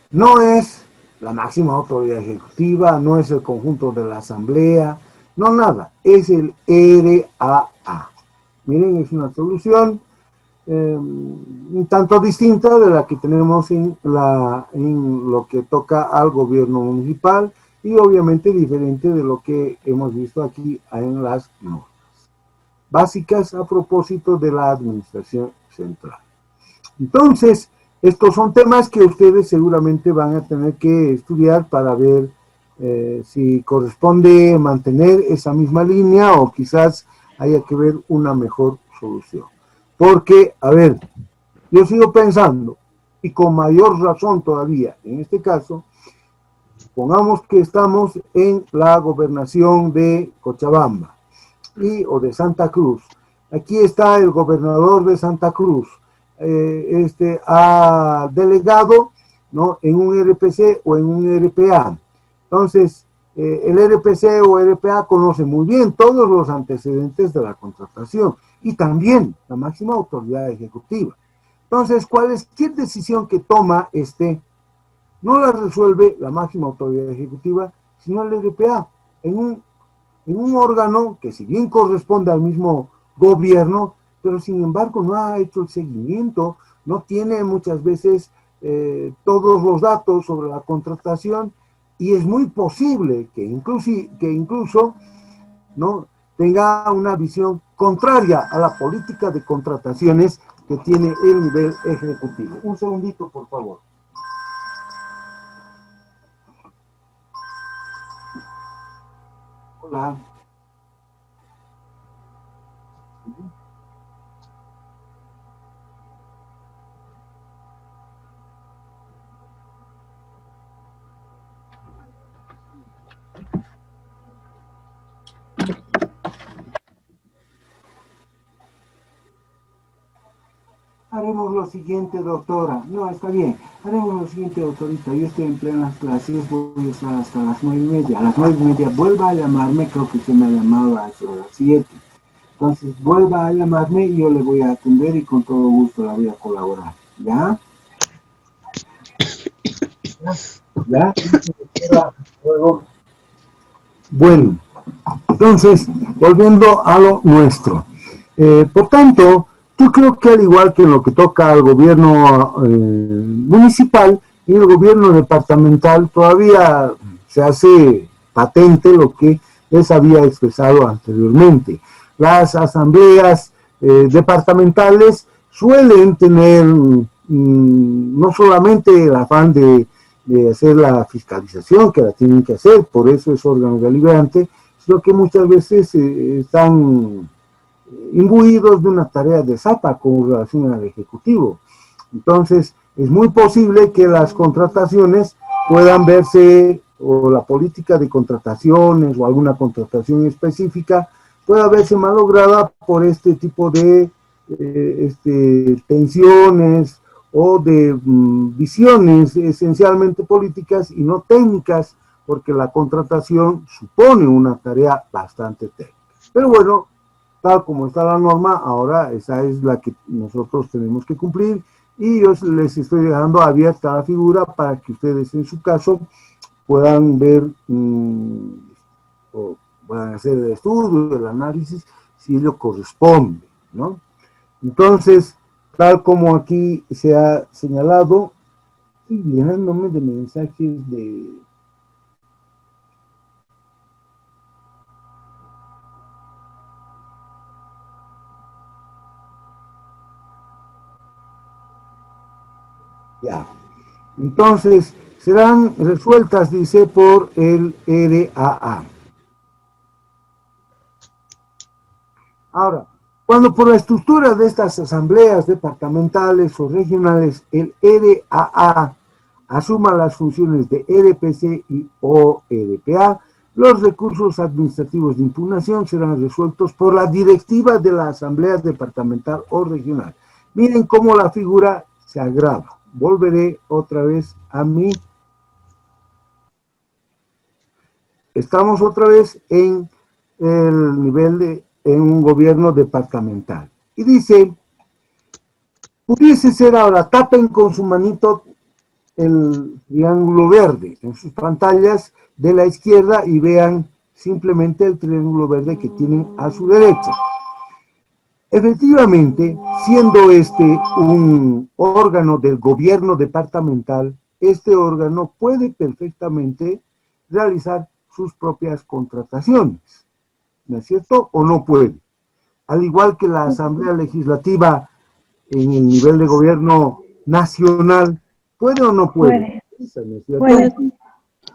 No es la máxima autoridad ejecutiva, no es el conjunto de la Asamblea, no nada, es el RAA. Miren, es una solución un tanto distinta de la que tenemos en lo que toca al gobierno municipal y obviamente diferente de lo que hemos visto aquí en las normas básicas a propósito de la administración central. Entonces, estos son temas que ustedes seguramente van a tener que estudiar para ver si corresponde mantener esa misma línea o quizás haya que ver una mejor solución. Porque, a ver, yo sigo pensando, y con mayor razón todavía, en este caso, pongamos que estamos en la gobernación de Cochabamba o de Santa Cruz. Aquí está el gobernador de Santa Cruz. Ha delegado, ¿no?, en un RPC o en un RPA. Entonces, el RPC o RPA conoce muy bien todos los antecedentes de la contratación y también la máxima autoridad ejecutiva. Entonces, cualquier decisión que toma no la resuelve la máxima autoridad ejecutiva, sino el RPA, en un órgano que si bien corresponde al mismo gobierno, pero sin embargo no ha hecho el seguimiento, no tiene muchas veces todos los datos sobre la contratación, y es muy posible que incluso ¿no? tenga una visión contraria a la política de contrataciones que tiene el nivel ejecutivo. Un segundito, por favor. Hola. Haremos lo siguiente, doctora. No, está bien. Haremos lo siguiente, doctorita. Yo estoy en plenas clases, voy a estar hasta las 9:30. A las 9:30 vuelva a llamarme, creo que se me ha llamado a eso, a las 7. Entonces, vuelva a llamarme y yo le voy a atender y con todo gusto la voy a colaborar. ¿Ya? ¿Ya? Luego. Bueno, entonces, volviendo a lo nuestro. Por tanto, yo creo que al igual que en lo que toca al gobierno municipal y el gobierno departamental, todavía se hace patente lo que les había expresado anteriormente. Las asambleas departamentales suelen tener no solamente el afán de hacer la fiscalización, que la tienen que hacer, por eso es órgano deliberante, sino que muchas veces están imbuidos de una tarea de zapa con relación al Ejecutivo. Entonces, es muy posible que las contrataciones puedan verse, o la política de contrataciones, o alguna contratación específica, pueda verse malograda por este tipo de tensiones o de visiones esencialmente políticas y no técnicas, porque la contratación supone una tarea bastante técnica. Pero bueno, tal como está la norma, ahora esa es la que nosotros tenemos que cumplir, y yo les estoy dejando abierta la figura para que ustedes en su caso puedan ver o puedan hacer el estudio, el análisis, si ello corresponde, ¿no? Entonces, tal como aquí se ha señalado, estoy llenándome de mensajes de... Ya. Entonces, serán resueltas, dice, por el RAA. Ahora, cuando por la estructura de estas asambleas departamentales o regionales, el RAA asuma las funciones de RPC y o RPA, los recursos administrativos de impugnación serán resueltos por la directiva de la asamblea departamental o regional. Miren cómo la figura se agrava. Volveré otra vez a mí. Estamos otra vez en el nivel en un gobierno departamental. Y dice, pudiese ser ahora, tapen con su manito el triángulo verde en sus pantallas de la izquierda y vean simplemente el triángulo verde que tienen a su derecha. Efectivamente, siendo este un órgano del gobierno departamental, este órgano puede perfectamente realizar sus propias contrataciones, ¿no es cierto? ¿O no puede? Al igual que la Asamblea Legislativa en el nivel de gobierno nacional, ¿puede o no puede?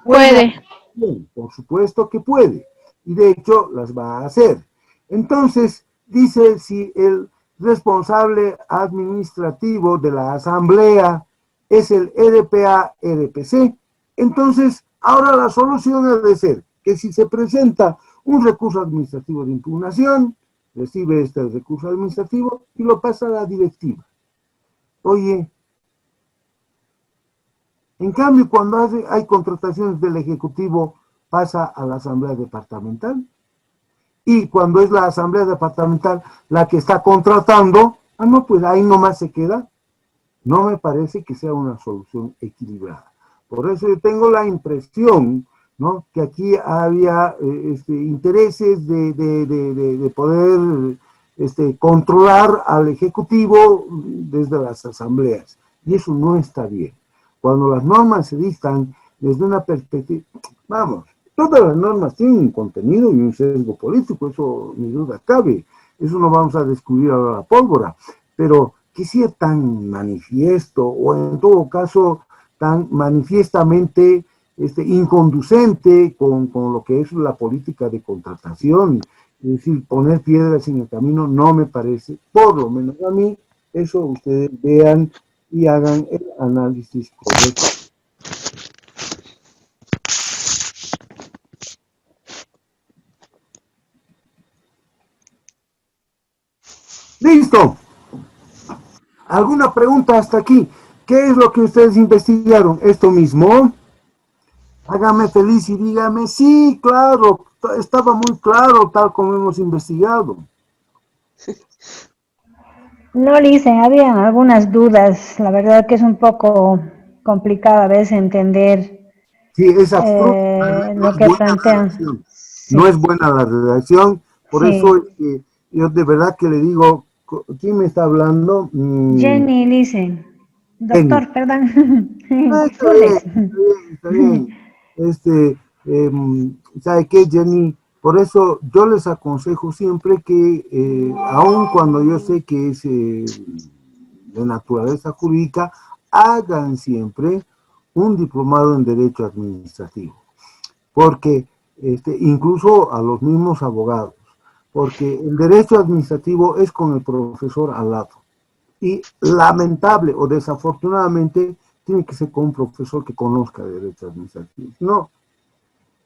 Puede. Bien, por supuesto que puede, y de hecho las va a hacer. Entonces, dice, si el responsable administrativo de la asamblea es el RPA-RPC, entonces ahora la solución ha de ser que si se presenta un recurso administrativo de impugnación, recibe este recurso administrativo y lo pasa a la directiva. Oye, en cambio cuando hay contrataciones del Ejecutivo pasa a la asamblea departamental. Y cuando es la asamblea departamental la que está contratando, no, pues ahí nomás se queda. No me parece que sea una solución equilibrada. Por eso yo tengo la impresión, ¿no?, que aquí había intereses de poder controlar al Ejecutivo desde las asambleas. Y eso no está bien. Cuando las normas se dictan desde una perspectiva, vamos, todas las normas tienen un contenido y un sesgo político, eso ni duda cabe, eso no vamos a descubrir a la pólvora, pero que sea tan manifiesto o en todo caso tan manifiestamente inconducente con lo que es la política de contratación, es decir, poner piedras en el camino no me parece, por lo menos a mí, eso ustedes vean y hagan el análisis correcto. ¡Listo! ¿Alguna pregunta hasta aquí? ¿Qué es lo que ustedes investigaron? ¿Esto mismo? Hágame feliz y dígame, sí, claro, estaba muy claro tal como hemos investigado. No, Lisa, había algunas dudas. La verdad que es un poco complicado a veces entender Sí, es absurdo. lo que plantean. Sí. No es buena la redacción, por Sí. eso yo de verdad que le digo, ¿quién me está hablando? Jenny, Lisa. Doctor, Jenny. perdón. Está bien, está bien. ¿Sabe qué, Jenny? Por eso yo les aconsejo siempre que, aun cuando yo sé que es de naturaleza jurídica, hagan siempre un diplomado en Derecho Administrativo. Porque incluso a los mismos abogados, porque el Derecho Administrativo es con el profesor al lado. Y lamentable o desafortunadamente tiene que ser con un profesor que conozca Derecho Administrativo.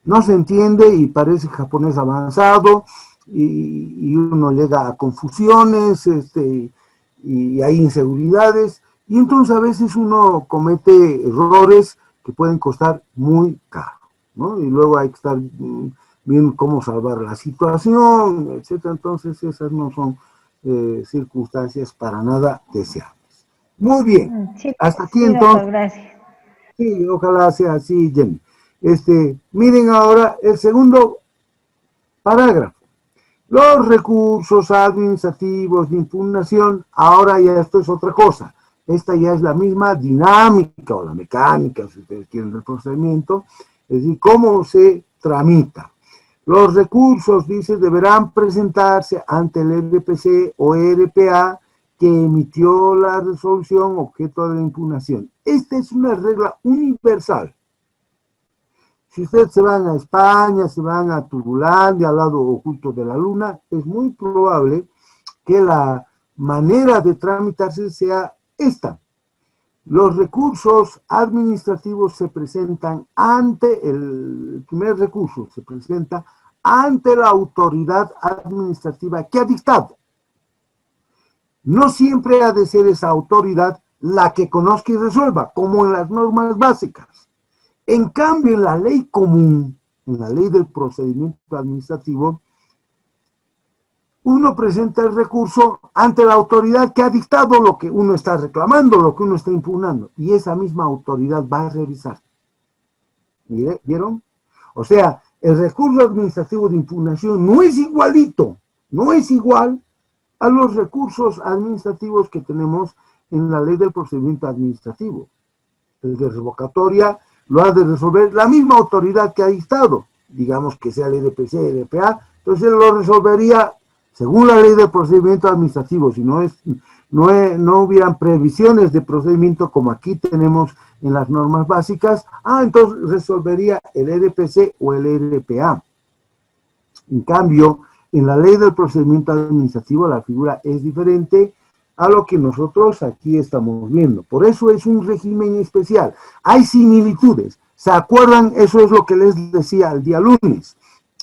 No se entiende y parece japonés avanzado y uno llega a confusiones y hay inseguridades y entonces a veces uno comete errores que pueden costar muy caro, ¿no? Y luego hay que estar viendo cómo salvar la situación, etcétera. Entonces esas no son circunstancias para nada deseables. Muy bien, Sí, hasta aquí sí, entonces. doctor, gracias. Sí, ojalá sea así, Jenny. Miren ahora el segundo parágrafo. Los recursos administrativos de impugnación, ahora ya esto es otra cosa. Esta ya es la misma dinámica o la mecánica, si ustedes quieren, del procedimiento, es decir, cómo se tramita. Los recursos, dice, deberán presentarse ante el RPC o RPA que emitió la resolución objeto de la impugnación. Esta es una regla universal. Si ustedes se van a España, se van a Turbulandia, al lado oculto de la luna, es muy probable que la manera de tramitarse sea esta. Los recursos administrativos se presentan el primer recurso se presenta ante la autoridad administrativa que ha dictado. No siempre ha de ser esa autoridad la que conozca y resuelva, como en las normas básicas. En cambio, en la ley común, en la ley del procedimiento administrativo, uno presenta el recurso ante la autoridad que ha dictado lo que uno está reclamando, lo que uno está impugnando, y esa misma autoridad va a revisar. ¿Vieron? O sea, el recurso administrativo de impugnación no es igualito, no es igual a los recursos administrativos que tenemos en la ley del procedimiento administrativo. El de revocatoria lo ha de resolver la misma autoridad que ha dictado, digamos que sea el RPC, el RPA, entonces lo resolvería según la ley del procedimiento administrativo, si no hubieran previsiones de procedimiento como aquí tenemos en las normas básicas, entonces resolvería el RPC o el RPA. En cambio, en la ley del procedimiento administrativo la figura es diferente a lo que nosotros aquí estamos viendo. Por eso es un régimen especial. Hay similitudes. ¿Se acuerdan? Eso es lo que les decía el día lunes.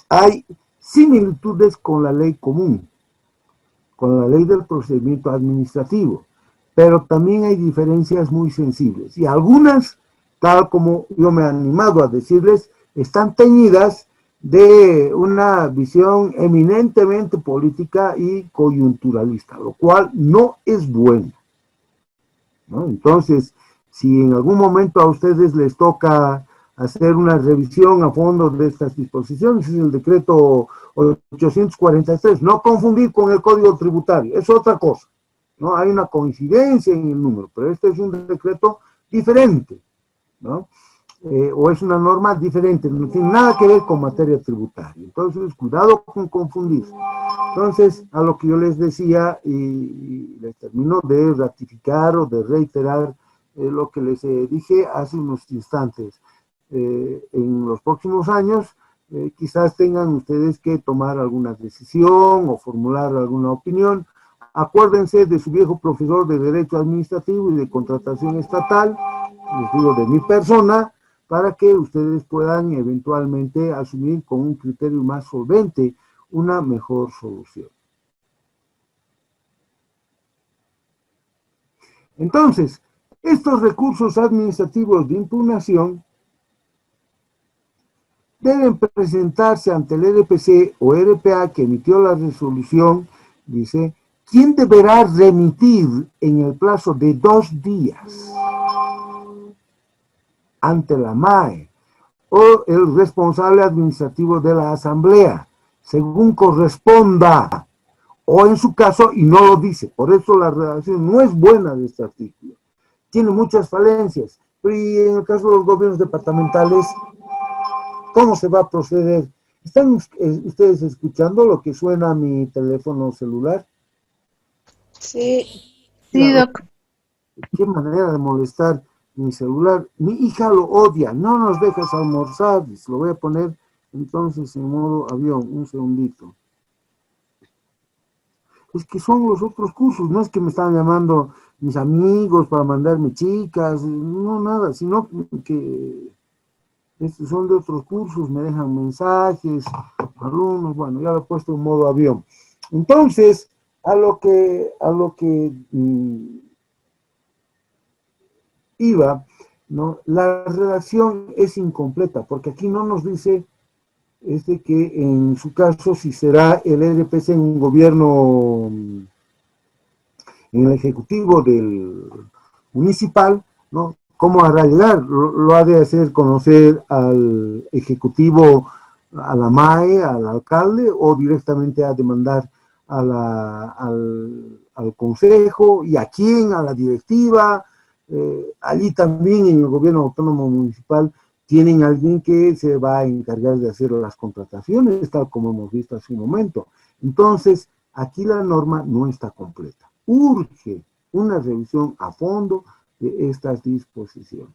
Hay similitudes con la ley común, con la ley del procedimiento administrativo, pero también hay diferencias muy sensibles. Y algunas, tal como yo me he animado a decirles, están teñidas de una visión eminentemente política y coyunturalista, lo cual no es bueno, ¿no? Entonces, si en algún momento a ustedes les toca hacer una revisión a fondo de estas disposiciones, es el decreto 843, no confundir con el Código Tributario, es otra cosa, ¿no? Hay una coincidencia en el número, pero este es un decreto diferente, ¿no? O es una norma diferente, no tiene nada que ver con materia tributaria. Entonces, cuidado con confundir. Entonces, a lo que yo les decía, y les termino de ratificar o de reiterar lo que les dije hace unos instantes. En los próximos años, quizás tengan ustedes que tomar alguna decisión o formular alguna opinión. Acuérdense de su viejo profesor de Derecho Administrativo y de Contratación Estatal, les digo de mi persona, para que ustedes puedan eventualmente asumir con un criterio más solvente una mejor solución. Entonces, estos recursos administrativos de impugnación deben presentarse ante el RPC o RPA que emitió la resolución, dice, quien deberá remitir en el plazo de 2 días ante la MAE o el responsable administrativo de la asamblea, según corresponda, o en su caso, y no lo dice, por eso la redacción no es buena de este artículo, tiene muchas falencias, pero y en el caso de los gobiernos departamentales, ¿cómo se va a proceder? ¿Están ustedes escuchando lo que suena a mi teléfono celular? Sí. Sí, Doc. Qué manera de molestar mi celular. Mi hija lo odia, no nos dejas almorzar. Lo voy a poner entonces en modo avión, un segundito. Es que son los otros cursos, no es que me están llamando mis amigos para mandarme chicas, no nada, sino que estos son de otros cursos, me dejan mensajes, alumnos, bueno, ya lo he puesto en modo avión. Entonces, a lo que iba, ¿no? La redacción es incompleta, porque aquí no nos dice que en su caso si será el RPC en un gobierno, en el ejecutivo del municipal, ¿no? ¿Cómo hará llegar? Lo ha de hacer conocer al ejecutivo, a la MAE, al alcalde, o directamente ha de mandar al consejo, y a quién, a la directiva. Allí también en el gobierno autónomo municipal tienen alguien que se va a encargar de hacer las contrataciones, tal como hemos visto hace un momento. Entonces, aquí la norma no está completa. Urge una revisión a fondo de estas disposiciones.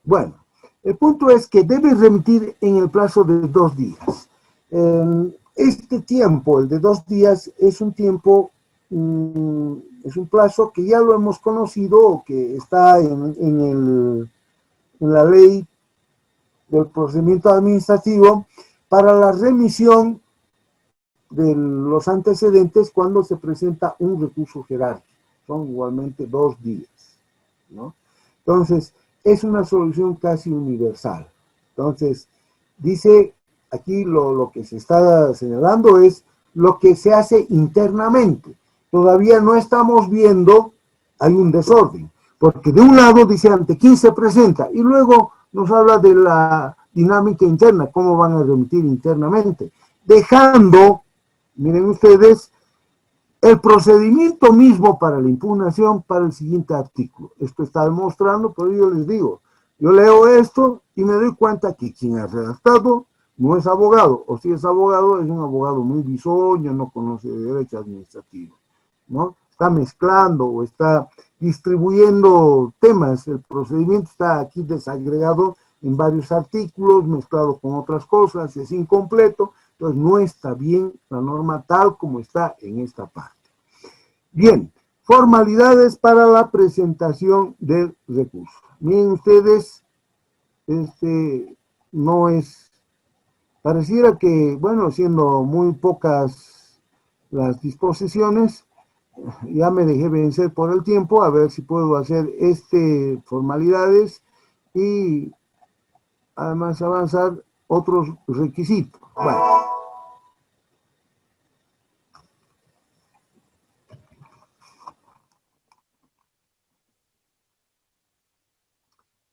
Bueno, el punto es que debe remitir en el plazo de 2 días. Este tiempo, el de 2 días, es un tiempo, es un plazo que ya lo hemos conocido, o que está en la ley del procedimiento administrativo para la remisión de los antecedentes cuando se presenta un recurso jerárquico. Son igualmente 2 días, ¿no? Entonces, es una solución casi universal. Entonces, dice aquí lo que se está señalando es lo que se hace internamente. Todavía no estamos viendo, hay un desorden, porque de un lado dice ante quién se presenta, y luego nos habla de la dinámica interna, cómo van a remitir internamente, dejando, miren ustedes, el procedimiento mismo para la impugnación para el siguiente artículo. Esto está demostrando, pero yo les digo, yo leo esto y me doy cuenta que quien ha redactado no es abogado, o si es abogado, es un abogado muy bisoño, no conoce de derecho administrativo, ¿no? Está mezclando o está distribuyendo temas, el procedimiento está aquí desagregado en varios artículos, mezclado con otras cosas, es incompleto, entonces no está bien la norma tal como está en esta parte. Bien, formalidades para la presentación del recurso. Miren ustedes, no es, pareciera que, bueno, siendo muy pocas las disposiciones, ya me dejé vencer por el tiempo, a ver si puedo hacer formalidades y además avanzar otros requisitos. Bueno.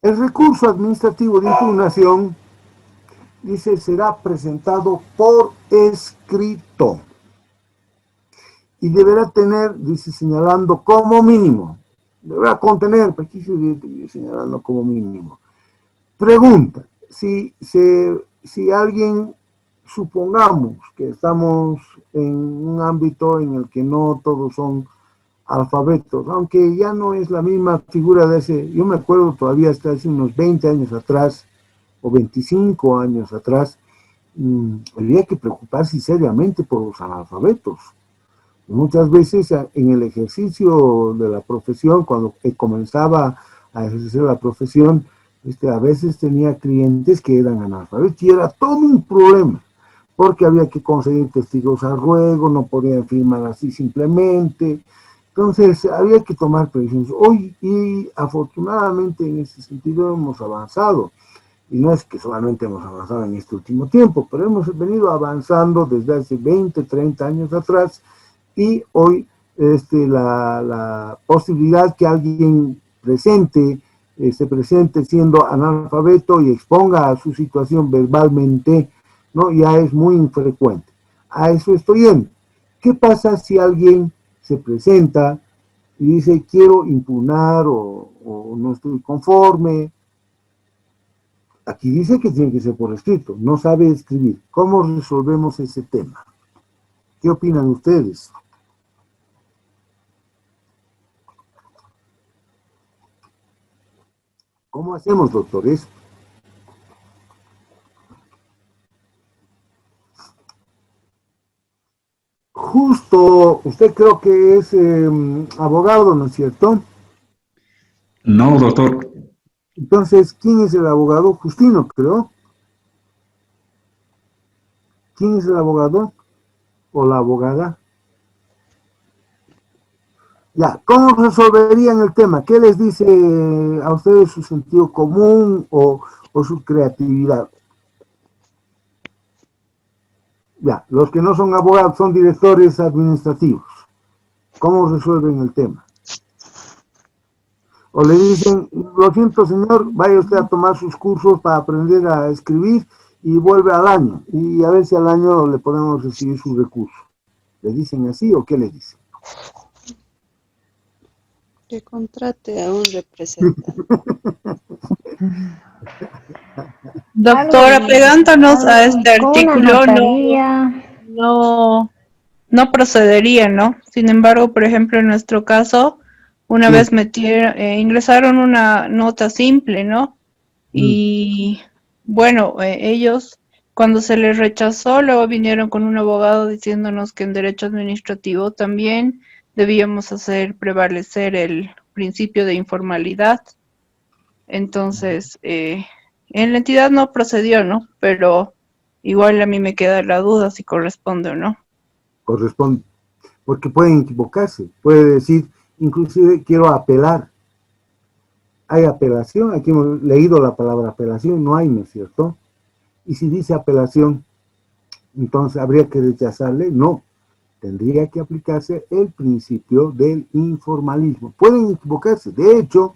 El recurso administrativo de impugnación, dice, será presentado por escrito y deberá tener, dice, señalando como mínimo, deberá contener, pues aquí se señalando como mínimo. Pregunta, si alguien, supongamos que estamos en un ámbito en el que no todos son alfabetos, aunque ya no es la misma figura de ese, yo me acuerdo todavía hasta hace unos 20 años atrás, o 25 años atrás, había que preocuparse seriamente por los analfabetos. Muchas veces en el ejercicio de la profesión, cuando comenzaba a ejercer la profesión, a veces tenía clientes que eran analfabetos y era todo un problema, porque había que conseguir testigos a ruego, no podían firmar así simplemente. Entonces había que tomar previsiones. Hoy, y afortunadamente en ese sentido hemos avanzado. Y no es que solamente hemos avanzado en este último tiempo, pero hemos venido avanzando desde hace 20, 30 años atrás, y hoy la posibilidad que alguien se presente siendo analfabeto y exponga a su situación verbalmente, ¿no? Ya es muy infrecuente. A eso estoy yendo. ¿Qué pasa si alguien se presenta y dice quiero impugnar o no estoy conforme? Aquí dice que tiene que ser por escrito, no sabe escribir. ¿Cómo resolvemos ese tema? ¿Qué opinan ustedes? ¿Cómo hacemos, doctores? Justo, usted creo que es abogado, ¿no es cierto? No, doctor. Entonces, ¿quién es el abogado? Justino, creo. ¿Quién es el abogado? ¿O la abogada? Ya, ¿cómo resolverían el tema? ¿Qué les dice a ustedes su sentido común o su creatividad? Ya, los que no son abogados son directores administrativos. ¿Cómo resuelven el tema? O le dicen, lo siento señor, vaya usted a tomar sus cursos para aprender a escribir y vuelve al año. Y a ver si al año le podemos recibir su recurso. ¿Le dicen así o qué le dicen? Que contrate a un representante. Doctora, pegándonos a este artículo, no. no procedería, ¿no? Sin embargo, por ejemplo, en nuestro caso, una vez ingresaron una nota simple, ¿no? Y bueno, ellos, cuando se les rechazó, luego vinieron con un abogado diciéndonos que en derecho administrativo también debíamos hacer prevalecer el principio de informalidad. Entonces, en la entidad no procedió, ¿no? Pero igual a mí me queda la duda si corresponde o no. Corresponde, porque pueden equivocarse, puede decir, inclusive quiero apelar. Hay apelación, aquí hemos leído la palabra apelación, no hay, ¿no es cierto? Y si dice apelación, entonces habría que rechazarle, no. Tendría que aplicarse el principio del informalismo. Pueden equivocarse, de hecho,